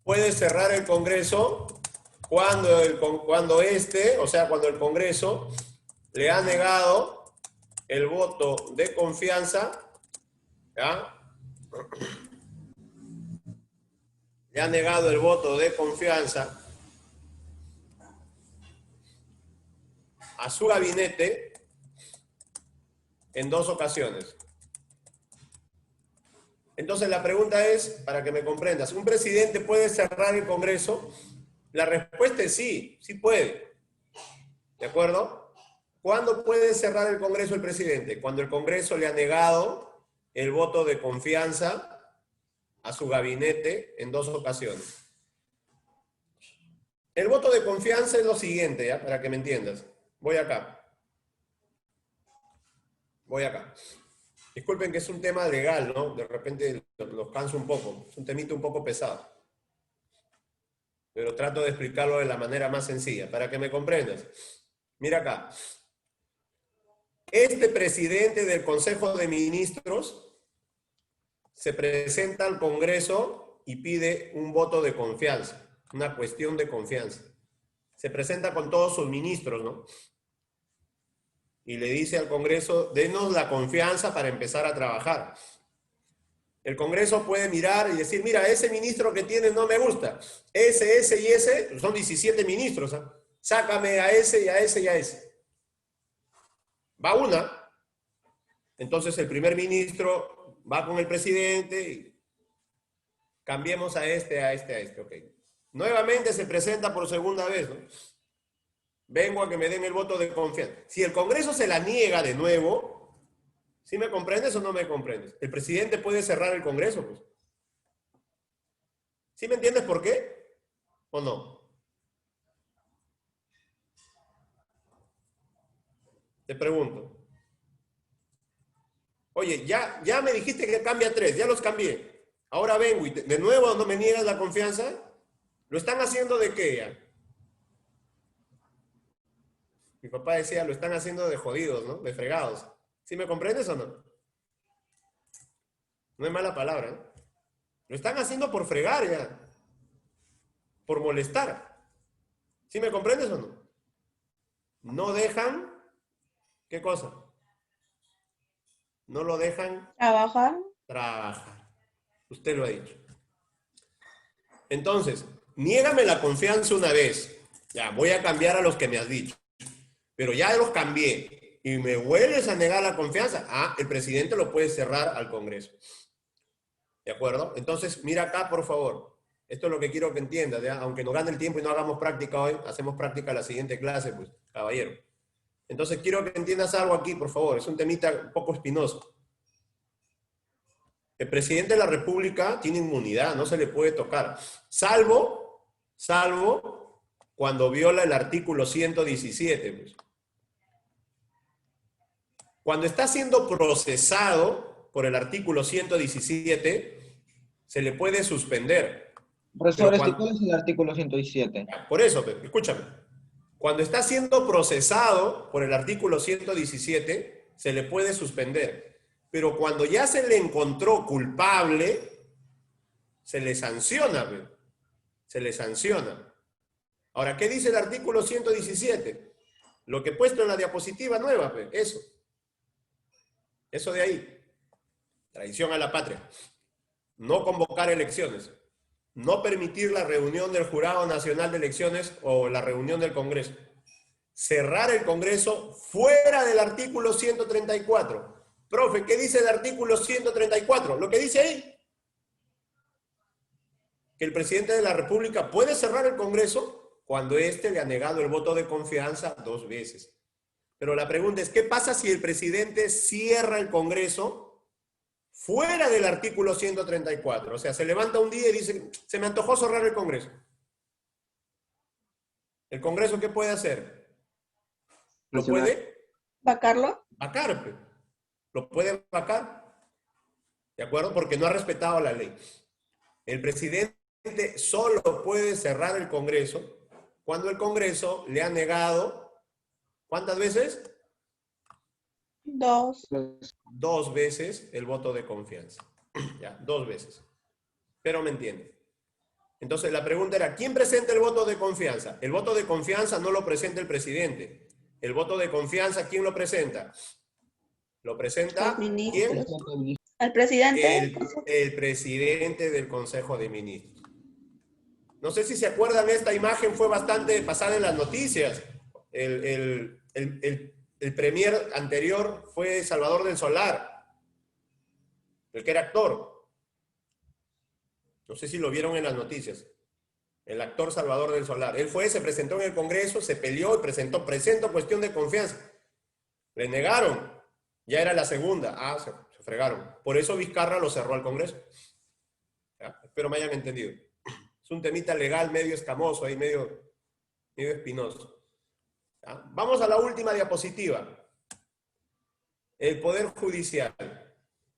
puede cerrar el Congreso cuando el Congreso le ha negado el voto de confianza, ¿ya? Le ha negado el voto de confianza a su gabinete en 2 ocasiones. Entonces la pregunta es, para que me comprendas, ¿un presidente puede cerrar el Congreso? La respuesta es sí, sí puede. ¿De acuerdo? ¿Cuándo puede cerrar el Congreso el presidente? Cuando el Congreso le ha negado el voto de confianza a su gabinete en 2 ocasiones. El voto de confianza es lo siguiente, ¿ya? Para que me entiendas. Voy acá. Voy acá. Disculpen que es un tema legal, ¿no? De repente los canso un poco. Es un temito un poco pesado. Pero trato de explicarlo de la manera más sencilla, para que me comprendas. Mira acá. Este presidente del Consejo de Ministros se presenta al Congreso y pide un voto de confianza, una cuestión de confianza. Se presenta con todos sus ministros, ¿no? Y le dice al Congreso, denos la confianza para empezar a trabajar. El Congreso puede mirar y decir, mira, ese ministro que tienes no me gusta. Ese y ese, son 17 ministros, ¿eh? Sácame a ese y a ese y a ese. Va una. Entonces el primer ministro va con el presidente y cambiemos a este, ok. Nuevamente se presenta por segunda vez, ¿no? Vengo a que me den el voto de confianza. Si el Congreso se la niega de nuevo, ¿sí me comprendes o no me comprendes? El presidente puede cerrar el Congreso, pues. ¿Sí me entiendes por qué? ¿O no? Te pregunto. Oye, ya me dijiste que cambia 3, ya los cambié. Ahora vengo y de nuevo no me niegas la confianza. ¿Lo están haciendo de qué ya? Mi papá decía, lo están haciendo de jodidos, ¿no? De fregados. ¿Sí me comprendes o no? No es mala palabra, ¿eh? Lo están haciendo por fregar ya. Por molestar. ¿Sí me comprendes o no? No dejan, ¿qué cosa? No lo dejan Trabajar. trabajar. Usted lo ha dicho. Entonces, niégame la confianza una vez. Ya, voy a cambiar a los que me has dicho. Pero ya los cambié. Y me vuelves a negar la confianza. Ah, el presidente lo puede cerrar al Congreso. ¿De acuerdo? Entonces, mira acá, por favor. Esto es lo que quiero que entiendas, ¿ya? Aunque nos gane el tiempo y no hagamos práctica hoy, hacemos práctica la siguiente clase, pues, caballero. Entonces, quiero que entiendas algo aquí, por favor. Es un temita un poco espinoso. El presidente de la República tiene inmunidad, no se le puede tocar. Salvo cuando viola el artículo 117. Pues. Cuando está siendo procesado por el artículo 117, se le puede suspender. Profesor, Pero ¿cuál es el artículo 117? Por eso, escúchame. Cuando está siendo procesado por el artículo 117, se le puede suspender. Pero cuando ya se le encontró culpable, se le sanciona. Se le sanciona. Ahora, ¿qué dice el artículo 117? Lo que he puesto en la diapositiva nueva, eso. Eso de ahí. Traición a la patria. No convocar elecciones. No permitir la reunión del Jurado Nacional de Elecciones o la reunión del Congreso. Cerrar el Congreso fuera del artículo 134. Profe, ¿qué dice el artículo 134? Lo que dice ahí. Que el presidente de la República puede cerrar el Congreso cuando éste le ha negado el voto de confianza 2 veces. Pero la pregunta es, ¿qué pasa si el presidente cierra el Congreso fuera del artículo 134? O sea, se levanta un día y dice, se me antojó cerrar el Congreso. ¿El Congreso qué puede hacer? ¿Lo puede? ¿Vacarlo? Vacar. Lo puede vacar. ¿De acuerdo? Porque no ha respetado la ley. El presidente solo puede cerrar el Congreso cuando el Congreso le ha negado, ¿cuántas veces? 2. 2 veces el voto de confianza. ¿Ya? 2 veces. Pero me entiende. Entonces la pregunta era, ¿quién presenta el voto de confianza? El voto de confianza no lo presenta el presidente. El voto de confianza, ¿quién lo presenta? ¿Lo presenta? Los ministros. ¿Quién? ¿El presidente? El presidente del Consejo de Ministros. No sé si se acuerdan, esta imagen fue bastante pasada en las noticias. El premier anterior fue Salvador del Solar, el que era actor. No sé si lo vieron en las noticias. El actor Salvador del Solar. Él fue, se presentó en el Congreso, se peleó y presentó cuestión de confianza. Le negaron. Ya era la segunda. Ah, se fregaron. Por eso Vizcarra lo cerró al Congreso. ¿Ya? Espero me hayan entendido. Es un temita legal medio escamoso, ahí medio espinoso. ¿Ya? Vamos a la última diapositiva. El Poder Judicial.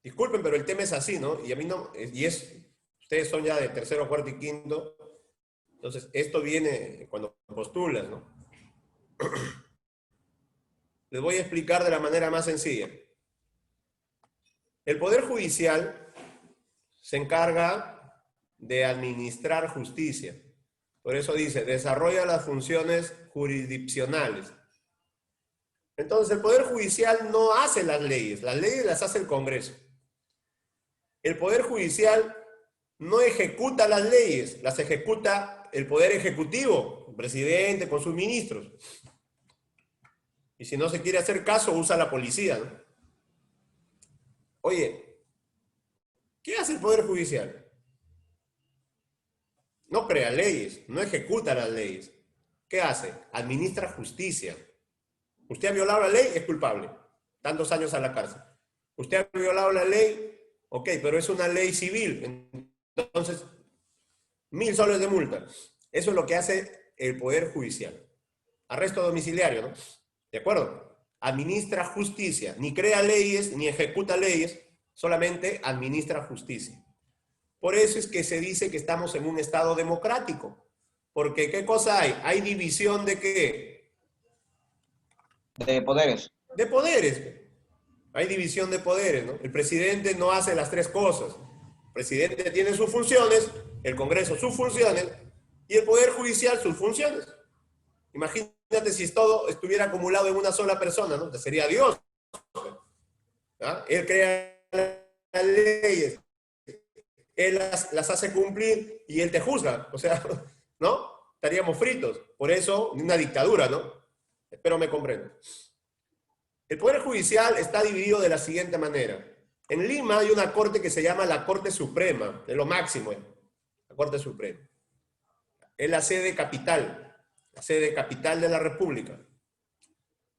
Disculpen, pero el tema es así, ¿no? Y a mí no, ustedes son ya de tercero, cuarto y quinto. Entonces, esto viene cuando postulas, ¿no? Les voy a explicar de la manera más sencilla. El Poder Judicial se encarga de administrar justicia. Por eso dice, desarrolla las funciones jurisdiccionales. Entonces, el Poder Judicial no hace las leyes las hace el Congreso. El Poder Judicial no ejecuta las leyes, las ejecuta el Poder Ejecutivo, el presidente con sus ministros. Y si no se quiere hacer caso, usa la policía, ¿no? Oye, ¿qué hace el Poder Judicial? No crea leyes, no ejecuta las leyes. ¿Qué hace? Administra justicia. Usted ha violado la ley, es culpable. Tantos años a la cárcel. Usted ha violado la ley, ok, pero es una ley civil. Entonces, 1.000 soles de multa. Eso es lo que hace el Poder Judicial. Arresto domiciliario, ¿no? ¿De acuerdo? Administra justicia. Ni crea leyes, ni ejecuta leyes, solamente administra justicia. Por eso es que se dice que estamos en un estado democrático. Porque, ¿qué cosa hay? Hay división de ¿qué? De poderes. De poderes. Hay división de poderes, ¿no? El presidente no hace las 3 cosas. El presidente tiene sus funciones, el Congreso sus funciones, y el Poder Judicial sus funciones. Imagínate si todo estuviera acumulado en una sola persona, ¿no? Sería Dios. ¿Ah? Él crea las leyes, él las hace cumplir y él te juzga. O sea, ¿no? Estaríamos fritos. Por eso, una dictadura, ¿no? Espero me comprendan. El Poder Judicial está dividido de la siguiente manera. En Lima hay una corte que se llama la Corte Suprema, es lo máximo, la Corte Suprema. Es la sede capital de la República.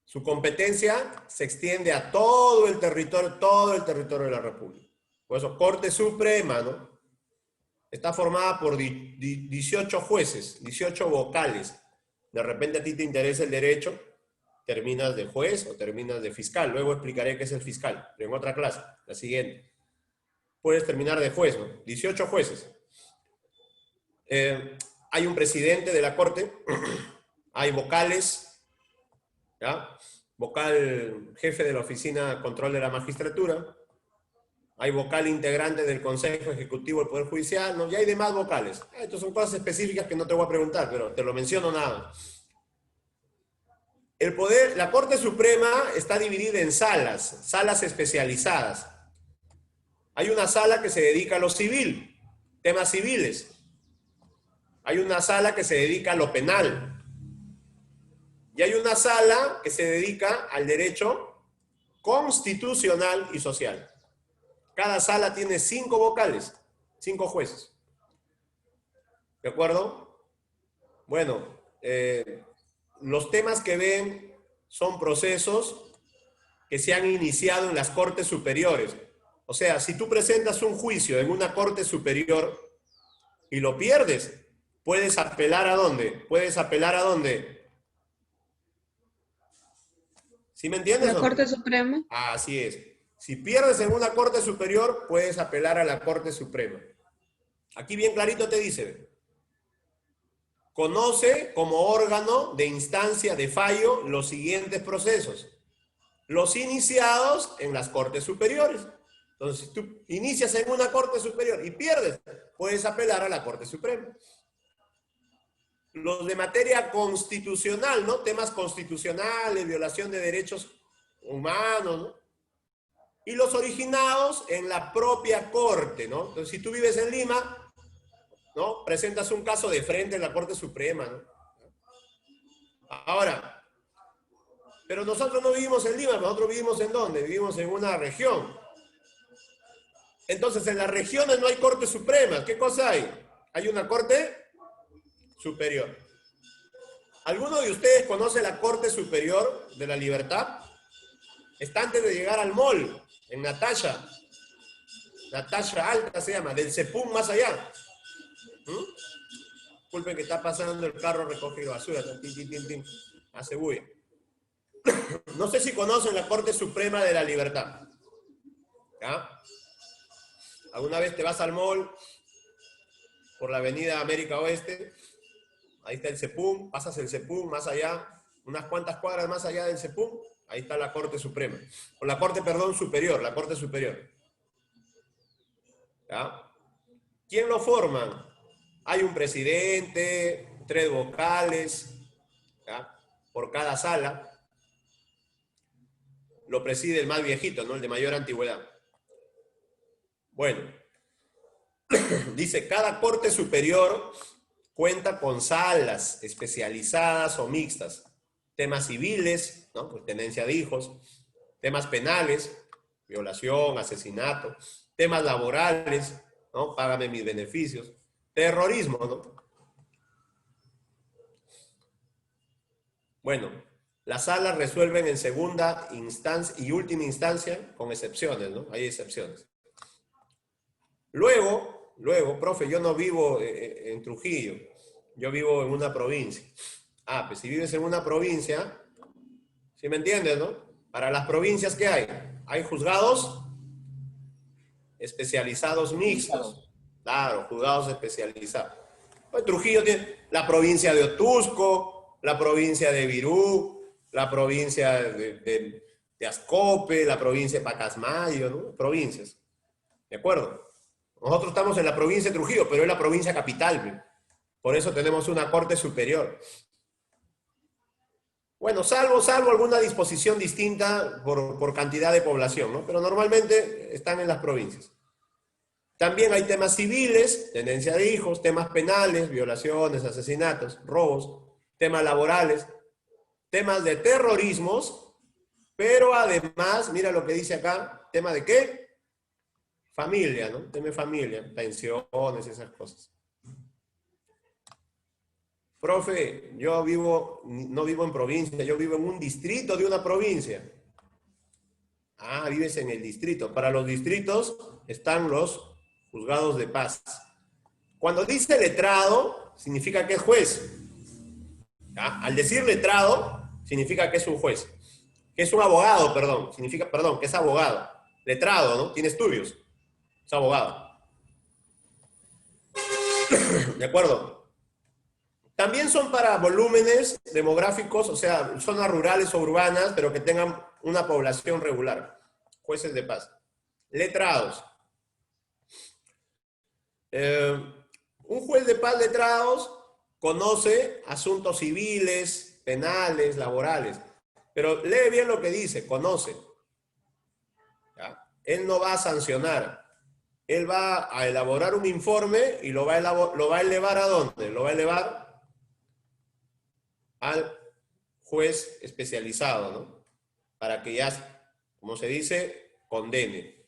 Su competencia se extiende a todo el territorio de la República. Por eso, Corte Suprema, ¿no? Está formada por 18 jueces, 18 vocales. De repente a ti te interesa el derecho, terminas de juez o terminas de fiscal. Luego explicaré qué es el fiscal, pero en otra clase, la siguiente. Puedes terminar de juez, ¿no? 18 jueces. Hay un presidente de la Corte, hay vocales, ¿ya? Vocal jefe de la Oficina de Control de la Magistratura, hay vocal integrante del Consejo Ejecutivo del Poder Judicial, ¿no? Y hay demás vocales. Estas son cosas específicas que no te voy a preguntar, pero te lo menciono nada. La Corte Suprema está dividida en salas especializadas. Hay una sala que se dedica a lo civil, temas civiles. Hay una sala que se dedica a lo penal. Y hay una sala que se dedica al derecho constitucional y social. Cada sala tiene 5 vocales, 5 jueces. ¿De acuerdo? Bueno, los temas que ven son procesos que se han iniciado en las cortes superiores. O sea, si tú presentas un juicio en una corte superior y lo pierdes, puedes apelar ¿a dónde? Puedes apelar ¿a dónde? ¿Sí me entiendes? La Corte Suprema. Así es. Si pierdes en una corte superior, puedes apelar a la Corte Suprema. Aquí bien clarito te dice: conoce como órgano de instancia de fallo los siguientes procesos. Los iniciados en las cortes superiores. Entonces, si tú inicias en una corte superior y pierdes, puedes apelar a la Corte Suprema. Los de materia constitucional, ¿no? Temas constitucionales, violación de derechos humanos, ¿no? Y los originados en la propia corte, ¿no? Entonces, si tú vives en Lima, ¿no? Presentas un caso de frente en la Corte Suprema, ¿no? Ahora, pero nosotros no vivimos en Lima, nosotros vivimos ¿en dónde? Vivimos en una región. Entonces, en las regiones no hay Corte Suprema. ¿Qué cosa hay? Hay una Corte Superior. ¿Alguno de ustedes conoce la Corte Superior de la Libertad? Está antes de llegar al mall, en Natasha. Natasha Alta se llama, del Cepum más allá. Disculpen que está pasando el carro recogido basura. Hace bulla. No sé si conocen la Corte Suprema de la Libertad. ¿Ya? ¿Alguna vez te vas al mall por la avenida América Oeste? Ahí está el Cepum, pasas el Cepum más allá, unas cuantas cuadras más allá del Cepum, ahí está la Corte Suprema. O la Corte, perdón, Superior, la Corte Superior. ¿Ya? ¿Quién lo forman? Hay un presidente, 3 vocales, ¿ya? Por cada sala. Lo preside el más viejito, ¿no? El de mayor antigüedad. Bueno, dice, cada Corte Superior cuenta con salas especializadas o mixtas. Temas civiles, ¿no? Pues tenencia de hijos. Temas penales, violación, asesinato. Temas laborales, ¿no? Págame mis beneficios. Terrorismo, ¿no? Bueno, las salas resuelven en segunda instancia y última instancia con excepciones, ¿no? Hay excepciones. Luego, profe, yo no vivo en Trujillo, yo vivo en una provincia. Pues si vives en una provincia, ¿sí me entiendes, no? Para las provincias, ¿qué hay? Hay juzgados especializados mixtos. Claro, juzgados especializados. Pues Trujillo tiene la provincia de Otusco, la provincia de Virú, la provincia de Ascope, la provincia de Pacasmayo, ¿no? Provincias. ¿De acuerdo? Nosotros estamos en la provincia de Trujillo, pero es la provincia capital. Por eso tenemos una Corte Superior. Bueno, salvo alguna disposición distinta por cantidad de población, ¿no? Pero normalmente están en las provincias. También hay temas civiles, tenencia de hijos, temas penales, violaciones, asesinatos, robos, temas laborales, temas de terrorismos, pero además, mira lo que dice acá, tema de ¿qué? Familia, ¿no? Tema de familia, pensiones, esas cosas. Profe, yo no vivo en provincia, yo vivo en un distrito de una provincia. Ah, vives en el distrito. Para los distritos están los juzgados de paz. Cuando dice letrado, significa que es juez. ¿Ya? Al decir letrado, significa que es un juez. Que es un abogado, perdón. Significa, perdón, que es abogado. Letrado, ¿no? Tiene estudios. Es abogado. ¿De acuerdo? También son para volúmenes demográficos, o sea, zonas rurales o urbanas, pero que tengan una población regular. Jueces de paz. Letrados. Un juez de paz letrados conoce asuntos civiles, penales, laborales. Pero lee bien lo que dice, conoce. ¿Ya? Él no va a sancionar. Él va a elaborar un informe y lo va a elevar ¿a dónde? Lo va a elevar al juez especializado, ¿no? Para que ya, como se dice, condene.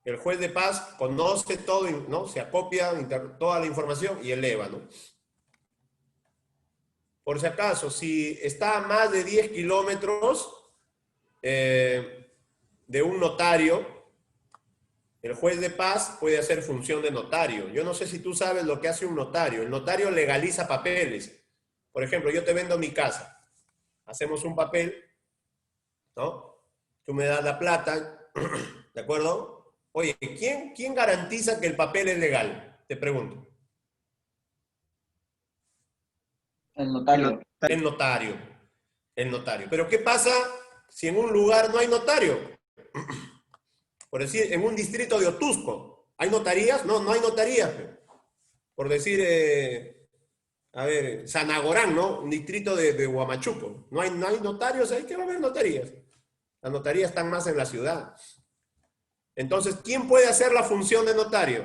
El juez de paz conoce todo, ¿no? Se acopia toda la información y eleva, ¿no? Por si acaso, si está a más de 10 kilómetros de un notario, el juez de paz puede hacer función de notario. Yo no sé si tú sabes lo que hace un notario. El notario legaliza papeles. Por ejemplo, yo te vendo mi casa. Hacemos un papel, ¿no? Tú me das la plata, ¿de acuerdo? Oye, ¿quién garantiza que el papel es legal? Te pregunto. El notario. El notario. El notario. Pero ¿qué pasa si en un lugar no hay notario? Por decir, en un distrito de Otusco, ¿hay notarías? No, no hay notarías. Por decir, a ver, Sanagorán, ¿no? Un distrito de Huamachuco. No hay notarios ahí, ¿qué va a haber notarías? Las notarías están más en la ciudad. Entonces, ¿quién puede hacer la función de notario?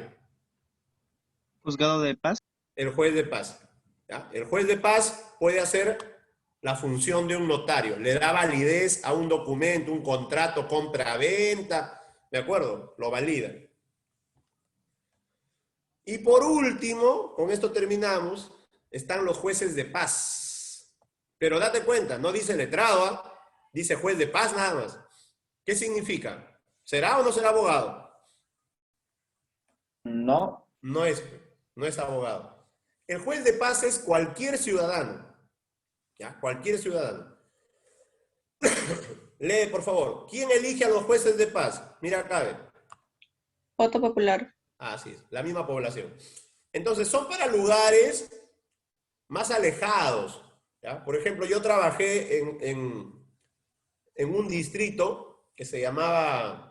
Juzgado de paz. El juez de paz. ¿Ya? El juez de paz puede hacer la función de un notario. Le da validez a un documento, un contrato, compra-venta. ¿De acuerdo? Lo valida. Y por último, con esto terminamos, están los jueces de paz. Pero date cuenta, no dice letrado, ¿eh? Dice juez de paz nada más. ¿Qué significa? ¿Será o no será abogado? No. No es abogado. El juez de paz es cualquier ciudadano. ¿Ya? Cualquier ciudadano. Lee, por favor. ¿Quién elige a los jueces de paz? Mira acá, ve. Voto popular. Así es, la misma población. Entonces, son para lugares más alejados. ¿Ya? Por ejemplo, yo trabajé en un distrito que se llamaba,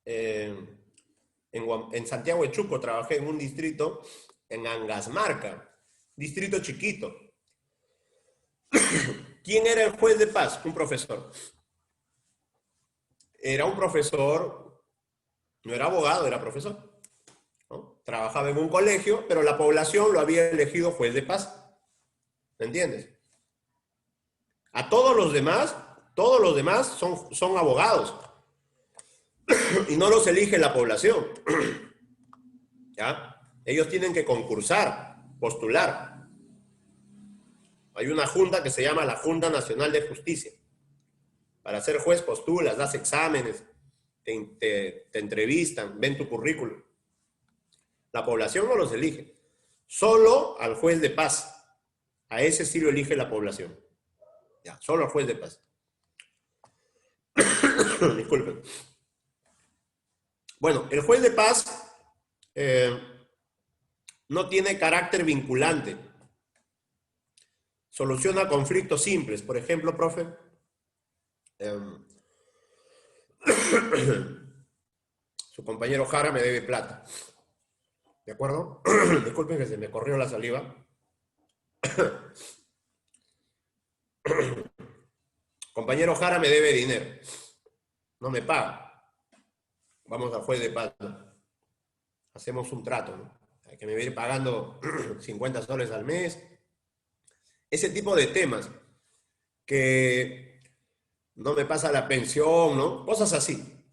en Santiago de Chuco, trabajé en un distrito en Angasmarca, distrito chiquito. ¿Quién era el juez de paz? Un profesor. Era un profesor, no era abogado, era profesor, ¿no? Trabajaba en un colegio, pero la población lo había elegido juez de paz. ¿Me entiendes? A todos los demás son abogados. Y no los elige la población. ¿Ya? Ellos tienen que concursar, postular. Hay una junta que se llama la Junta Nacional de Justicia. Para ser juez postulas, das exámenes, te entrevistan, ven tu currículum. La población no los elige. Solo al juez de paz. A ese sí lo elige la población. Ya, solo al juez de paz. Disculpen. Bueno, el juez de paz no tiene carácter vinculante. Soluciona conflictos simples. Por ejemplo, profe, su compañero Jara me debe plata. ¿De acuerdo? Disculpen que se me corrió la saliva. Compañero Jara me debe dinero. No me paga. Vamos al juez de paz. hacemos un trato, ¿no? Que me va a ir pagando 50 soles al mes. Ese tipo de temas que no me pasa la pensión, ¿no? Cosas así.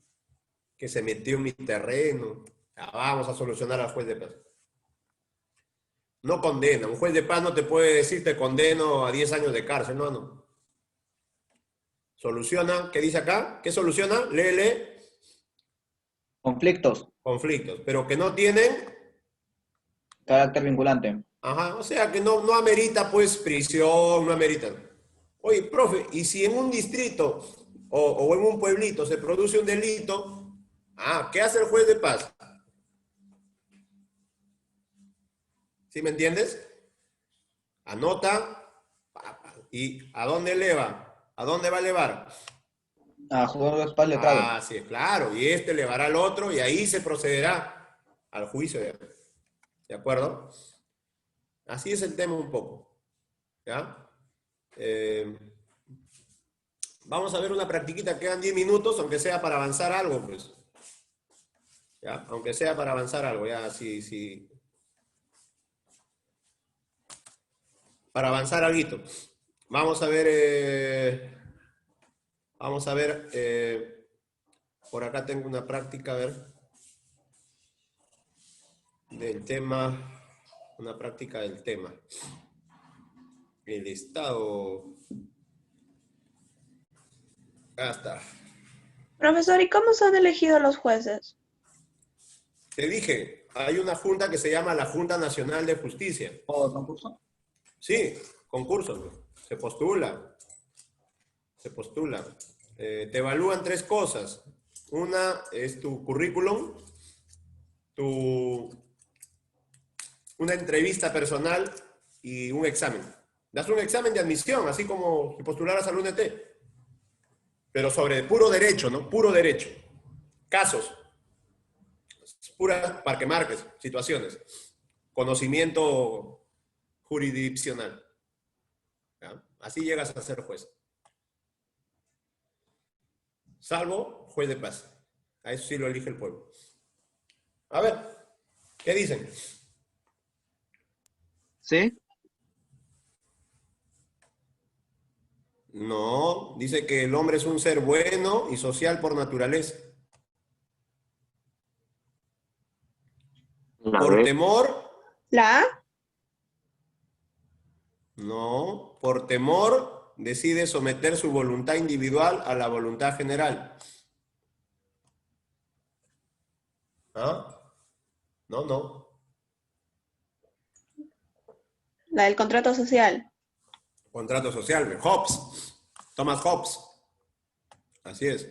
Que se metió en mi terreno. Ya, vamos a solucionar al juez de paz. No condena. Un juez de paz no te puede decir te condeno a 10 años de cárcel. No, no. Soluciona. ¿Qué dice acá? ¿Qué soluciona? Léele. Conflictos, Conflictos. Pero que no tienen... carácter vinculante. Ajá, o sea que no, no amerita pues prisión, no amerita. Oye, profe, y si en un distrito o en un pueblito se produce un delito, ¿qué hace el juez de paz? ¿Sí me entiendes? Anota, ¿y a dónde eleva? ¿A dónde va a elevar? A juego de espalda letrado. Sí, claro, y este elevará al otro y ahí se procederá al juicio. ¿De acuerdo? Así es el tema un poco. ¿Ya? Vamos a ver una practiquita, quedan 10 minutos, aunque sea para avanzar algo, pues. ¿Ya? Aunque sea para avanzar algo, ya, sí. Para avanzar algo. Vamos a ver, por acá tengo una práctica, a ver, del tema, una práctica del tema. El Estado. Acá está. Profesor, ¿y cómo son elegidos los jueces? Te dije, hay una junta que se llama la Junta Nacional de Justicia. ¿O concurso? Sí, concurso, pues. Se postula. Te evalúan 3 cosas. Una es tu currículum, una entrevista personal y un examen. Das un examen de admisión, así como si postularas al UNT. Pero sobre puro derecho, ¿no? Puro derecho. Casos. Pura para que marques situaciones. Conocimiento jurisdiccional. ¿Ya? Así llegas a ser juez. Salvo juez de paz. A eso sí lo elige el pueblo. A ver, ¿qué dicen? ¿Sí? No, dice que el hombre es un ser bueno y social por naturaleza. Por temor, ¿La A? no, por temor decide someter su voluntad individual a la voluntad general. ¿Ah? No. La del contrato social. Contrato social, Hobbes, Thomas Hobbes. Así es.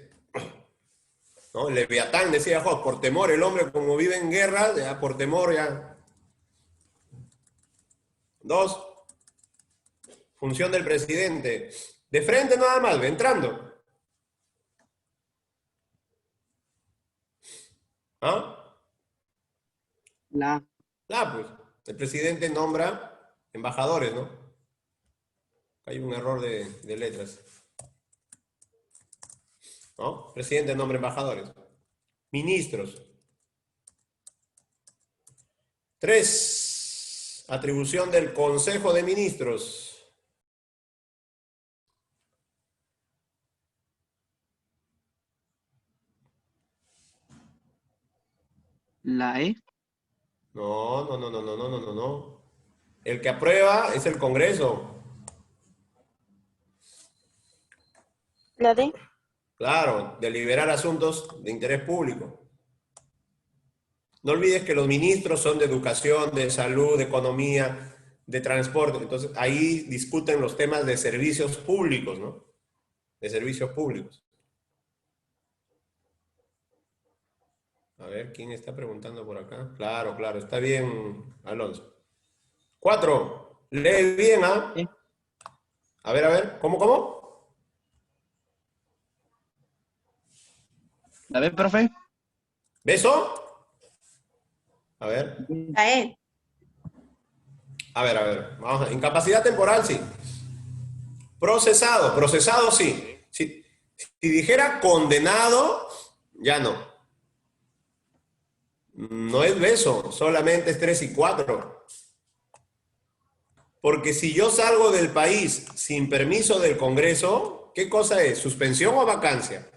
¿No? Leviatán decía Hobbes, por temor, el hombre como vive en guerra, ya por temor ya. 2. Función del presidente. De frente nada más, entrando. ¿Ah? Pues, el presidente nombra embajadores, ¿no? Hay un error de letras. ¿No? Presidente nombra embajadores. Ministros. 3. Atribución del Consejo de Ministros. La E. No. El que aprueba es el Congreso. ¿La D? Claro, deliberar asuntos de interés público. No olvides que los ministros son de educación, de salud, de economía, de transporte. Entonces, ahí discuten los temas de servicios públicos, ¿no? De servicios públicos. A ver, ¿quién está preguntando por acá? Claro, está bien, Alonso. 4. Lee bien, ¿ah? Sí. A ver, ¿cómo? ¿La B, profe? ¿Beso? A ver. La E. A ver. Vamos a... Incapacidad temporal, sí. Procesado, sí. Si dijera condenado, ya no. No es beso, solamente es 3 y 4. Porque si yo salgo del país sin permiso del Congreso, ¿qué cosa es? ¿Suspensión o vacancia?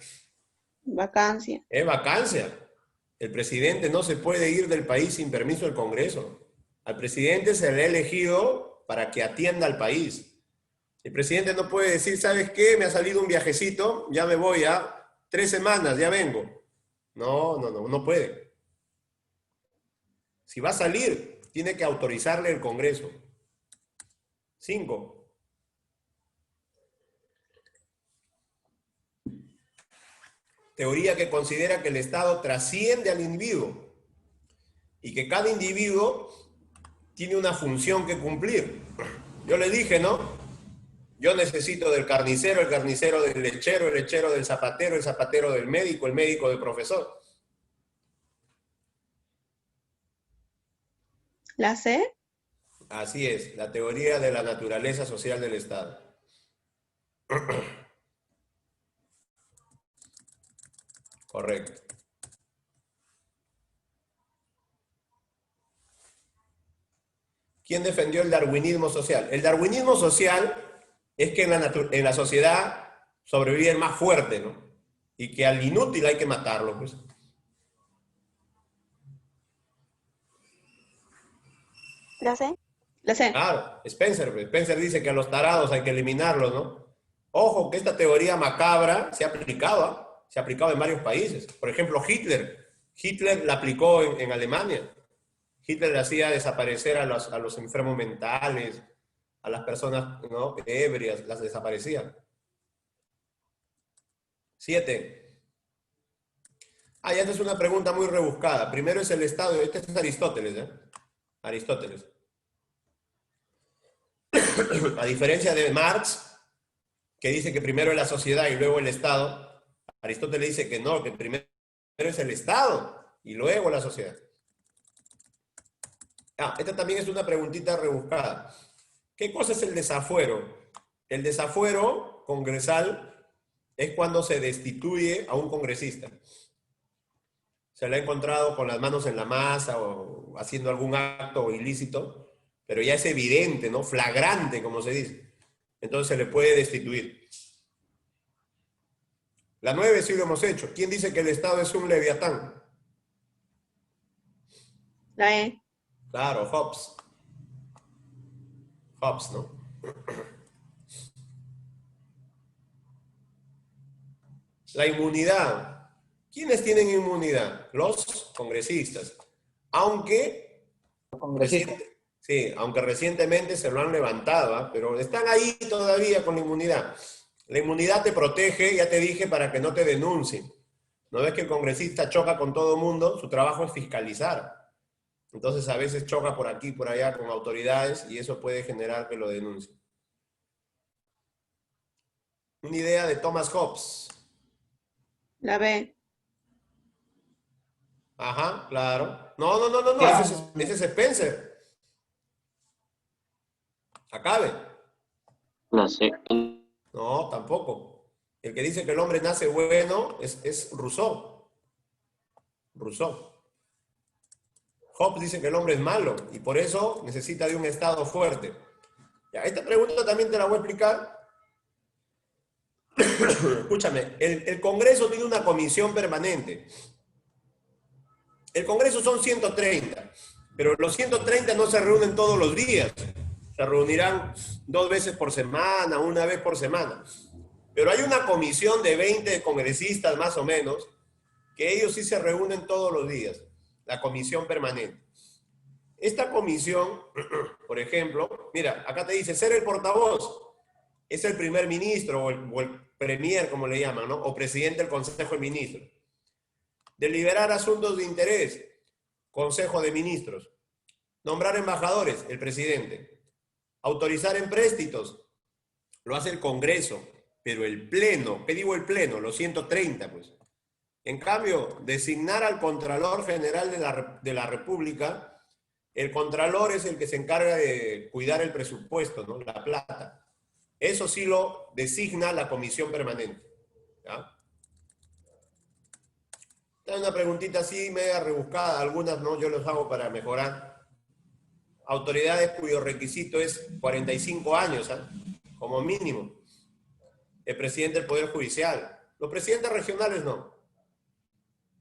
Vacancia. Es vacancia. El presidente no se puede ir del país sin permiso del Congreso. Al presidente se le ha elegido para que atienda al país. El presidente no puede decir, ¿sabes qué? Me ha salido un viajecito, ya me voy a 3 semanas, ya vengo. No puede. Si va a salir, tiene que autorizarle el Congreso. 5. Teoría que considera que el Estado trasciende al individuo y que cada individuo tiene una función que cumplir. Yo le dije, ¿no? Yo necesito del carnicero, el carnicero del lechero, el lechero del zapatero, el zapatero del médico, el médico del profesor. ¿La C? Así es, la teoría de la naturaleza social del Estado. Correcto. ¿Quién defendió el darwinismo social? El darwinismo social es que en la sociedad sobrevive el más fuerte, ¿no? Y que al inútil hay que matarlo, pues. ¿La C? La C. Claro, Spencer dice que a los tarados hay que eliminarlos, ¿no? Ojo que esta teoría macabra se ha aplicado, ¿ah? Se ha aplicado en varios países. Por ejemplo, Hitler la aplicó en Alemania. Hitler hacía desaparecer a los enfermos mentales, a las personas, ¿no?, ebrias, las desaparecía. 7. Ya esta es una pregunta muy rebuscada. Primero es el Estado, este es Aristóteles, ¿eh? Aristóteles. A diferencia de Marx, que dice que primero es la sociedad y luego el Estado, Aristóteles dice que no, que primero es el Estado y luego la sociedad. Esta también es una preguntita rebuscada. ¿Qué cosa es el desafuero? El desafuero congresal es cuando se destituye a un congresista. Se le ha encontrado con las manos en la masa o haciendo algún acto ilícito, pero ya es evidente, ¿no? Flagrante, como se dice. Entonces se le puede destituir. La 9 sí lo hemos hecho. ¿Quién dice que el Estado es un leviatán? La E. Claro, Hobbes. Hobbes, ¿no? La inmunidad. ¿Quiénes tienen inmunidad? Los congresistas. Aunque recientemente se lo han levantado, ¿eh? Pero están ahí todavía con la inmunidad. La inmunidad te protege, ya te dije, para que no te denuncien. ¿No ves que el congresista choca con todo el mundo? Su trabajo es fiscalizar. Entonces a veces choca por aquí, por allá con autoridades y eso puede generar que lo denuncien. Una idea de Thomas Hobbes. La B. Ajá, claro. No. Ese es Spencer. Acabe. La C. No, tampoco. El que dice que el hombre nace bueno es Rousseau. Hobbes dice que el hombre es malo y por eso necesita de un Estado fuerte. Ya, esta pregunta también te la voy a explicar. Escúchame, el Congreso tiene una comisión permanente. El Congreso son 130, pero los 130 no se reúnen todos los días. Se reunirán 2 veces por semana, 1 vez por semana. Pero hay una comisión de 20 congresistas más o menos, que ellos sí se reúnen todos los días. La comisión permanente. Esta comisión, por ejemplo, mira, acá te dice, ser el portavoz es el primer ministro o el premier, como le llaman, ¿no? O presidente del Consejo de Ministros. Deliberar asuntos de interés, Consejo de Ministros. Nombrar embajadores, el presidente. Autorizar empréstitos, lo hace el Congreso, pero el Pleno, ¿qué digo el Pleno? Los 130, pues. En cambio, designar al Contralor General de la República, el Contralor es el que se encarga de cuidar el presupuesto, ¿no? La plata. Eso sí lo designa la Comisión Permanente. ¿Ya? Hay una preguntita así, media rebuscada, algunas no, yo los hago para mejorar. Autoridades cuyo requisito es 45 años, ¿ah? Como mínimo. El presidente del Poder Judicial. Los presidentes regionales no.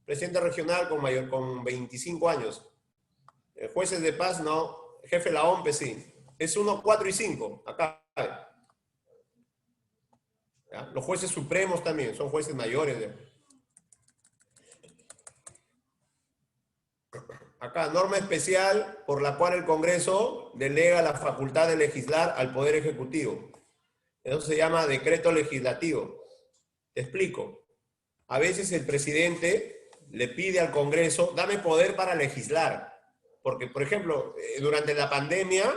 Presidente regional con 25 años. Jueces de paz no. Jefe de la OMPE sí. Es 1, 4 y 5. Acá. ¿Ya? Los jueces supremos también son jueces mayores. Acá, norma especial por la cual el Congreso delega la facultad de legislar al Poder Ejecutivo. Eso se llama decreto legislativo. Te explico. A veces el presidente le pide al Congreso, dame poder para legislar. Porque, por ejemplo, durante la pandemia,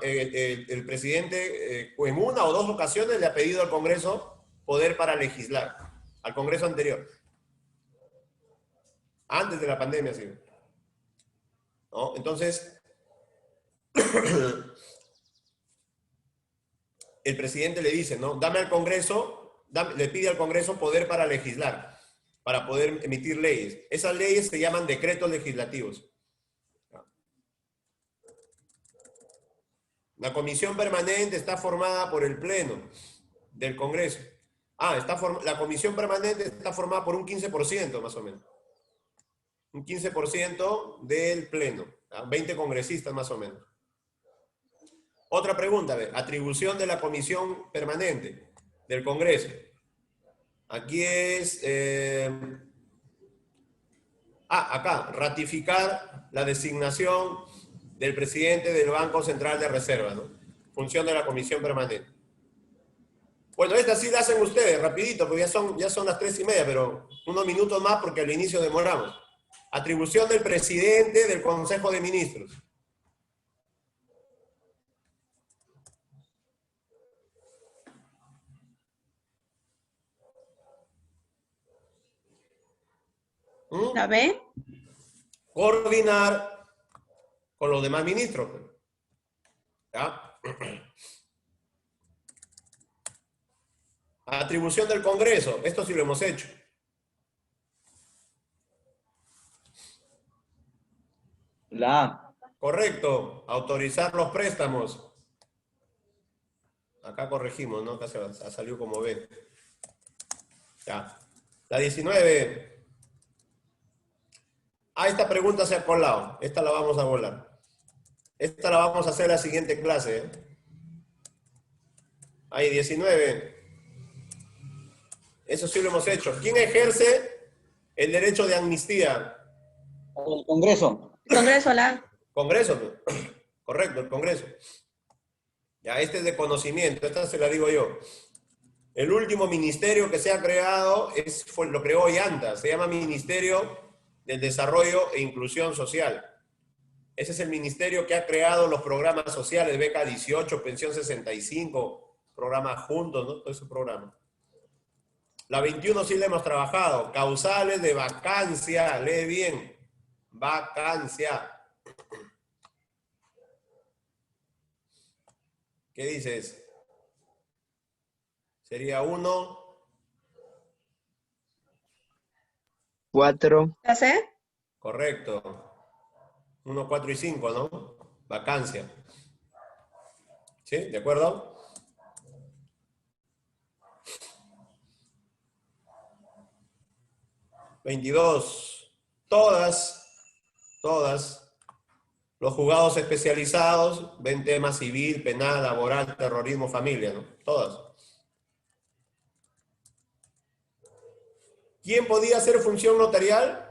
el presidente en una o 2 ocasiones le ha pedido al Congreso poder para legislar. Al Congreso anterior. Antes de la pandemia, sí. ¿No? Entonces, el presidente le dice, ¿no? Dame al Congreso, le pide al Congreso poder para legislar, para poder emitir leyes. Esas leyes se llaman decretos legislativos. La comisión permanente está formada por el Pleno del Congreso. La comisión permanente está formada por un 15% más o menos. Un 15% del Pleno. 20 congresistas más o menos. Otra pregunta, a ver, atribución de la comisión permanente del Congreso. Aquí es... acá, ratificar la designación del presidente del Banco Central de Reserva, ¿no? Función de la comisión permanente. Bueno, esta sí la hacen ustedes, rapidito, porque ya son las 3:30, pero unos minutos más porque al inicio demoramos. Atribución del presidente del Consejo de Ministros. ¿La B? Coordinar con los demás ministros. ¿Ya? Atribución del Congreso. Esto sí lo hemos hecho. La A. Correcto. Autorizar los préstamos. Acá corregimos, ¿no? Acá ha salido como B. Ya. La 19. Esta pregunta se ha colado. Esta la vamos a volar. Esta la vamos a hacer en la siguiente clase. Ahí, 19. Eso sí lo hemos hecho. ¿Quién ejerce el derecho de amnistía? El Congreso. Congreso, la A. Congreso. Correcto, el Congreso. Ya, este es de conocimiento. Esta se la digo yo. El último ministerio que se ha creado lo creó Ollanta. Se llama Ministerio del Desarrollo e Inclusión Social. Ese es el ministerio que ha creado los programas sociales, Beca 18, Pensión 65, programas juntos, ¿no? Todo ese programa. La 21 sí le hemos trabajado. Causales de vacancia, lee bien. Vacancia. ¿Qué dices? Sería 1. 4. ¿La C? Correcto. 1, 4 y 5, ¿no? Vacancia. ¿Sí? ¿De acuerdo? ...22... Todas... los juzgados especializados ven temas civil, penal, laboral, terrorismo, familia, ¿no? Todas. ¿Quién podía hacer función notarial?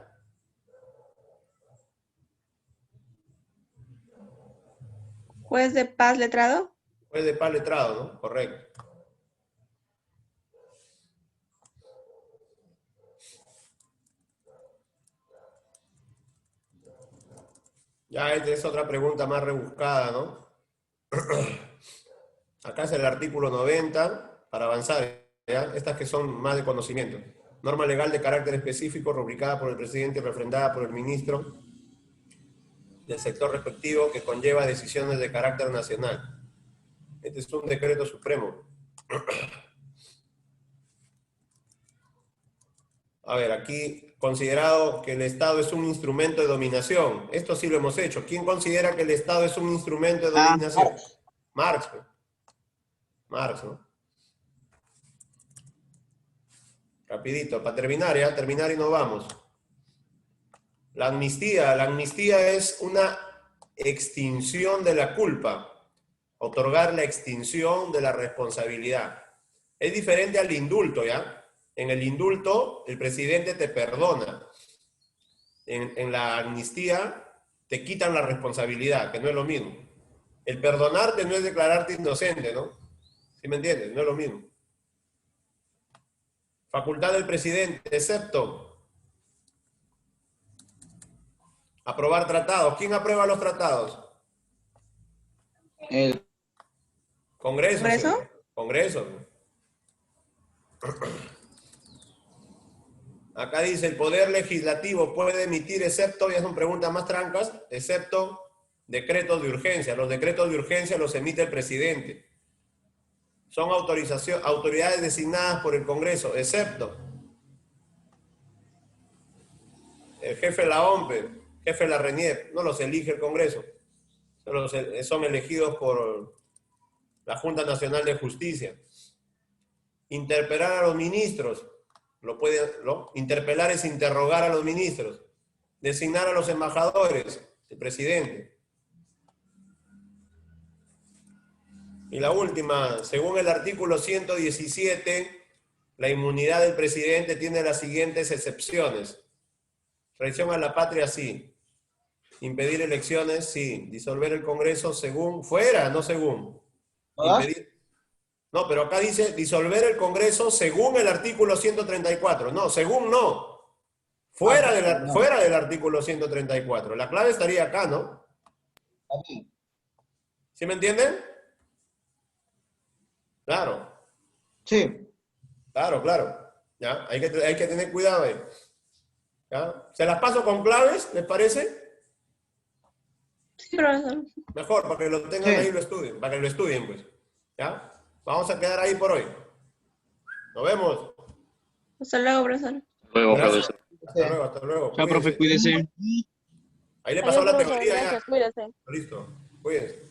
Juez de paz letrado. Juez de paz letrado, ¿no? Correcto. Ya, esta es otra pregunta más rebuscada, ¿no? Acá es el artículo 90, para avanzar, ¿ya? Estas que son más de conocimiento. Norma legal de carácter específico, rubricada por el presidente y refrendada por el ministro del sector respectivo, que conlleva decisiones de carácter nacional. Este es un decreto supremo. A ver, aquí considerado que el Estado es un instrumento de dominación. Esto sí lo hemos hecho. ¿Quién considera que el Estado es un instrumento de dominación? Marx. Pues. Marx, ¿no? Rapidito, para terminar, ya, terminar y nos vamos. La amnistía es una extinción de la culpa, otorgar la extinción de la responsabilidad. Es diferente al indulto, ¿ya? En el indulto, el presidente te perdona. En la amnistía, te quitan la responsabilidad, que no es lo mismo. El perdonarte no es declararte inocente, ¿no? ¿Sí me entiendes? No es lo mismo. Facultad del presidente, excepto aprobar tratados. ¿Quién aprueba los tratados? El Congreso. ¿Congreso? Señor. Congreso. Acá dice, el Poder Legislativo puede emitir, excepto, ya son preguntas más trancas, excepto decretos de urgencia. Los decretos de urgencia los emite el presidente. Son autoridades designadas por el Congreso, excepto el jefe de la OMPE, jefe de la RENIEP, no los elige el Congreso, son elegidos por la Junta Nacional de Justicia. Interpelar a los ministros, interpelar es interrogar a los ministros. Designar a los embajadores, el presidente. Y la última, según el artículo 117, la inmunidad del presidente tiene las siguientes excepciones. Traición a la patria, sí. Impedir elecciones, sí. Disolver el Congreso según, fuera, no según. No, pero acá dice disolver el Congreso según el artículo 134. No, según no. Fuera del artículo 134. La clave estaría acá, ¿no? ¿Sí me entienden? Claro. Sí. Claro. ¿Ya? Hay que tener cuidado ahí. ¿Ya? ¿Se las paso con claves, les parece? Sí, profesor. Mejor, para que lo tengan ahí y lo estudien. Para que lo estudien, pues. ¿Ya? Vamos a quedar ahí por hoy. Nos vemos. Hasta luego, profesor. Luego, Gracias. profesor. Hasta luego. Chao, profe, cuídese. Ahí le pasó Adiós, la profesor. teoría Gracias, ya. cuídese. Listo. Cuídense.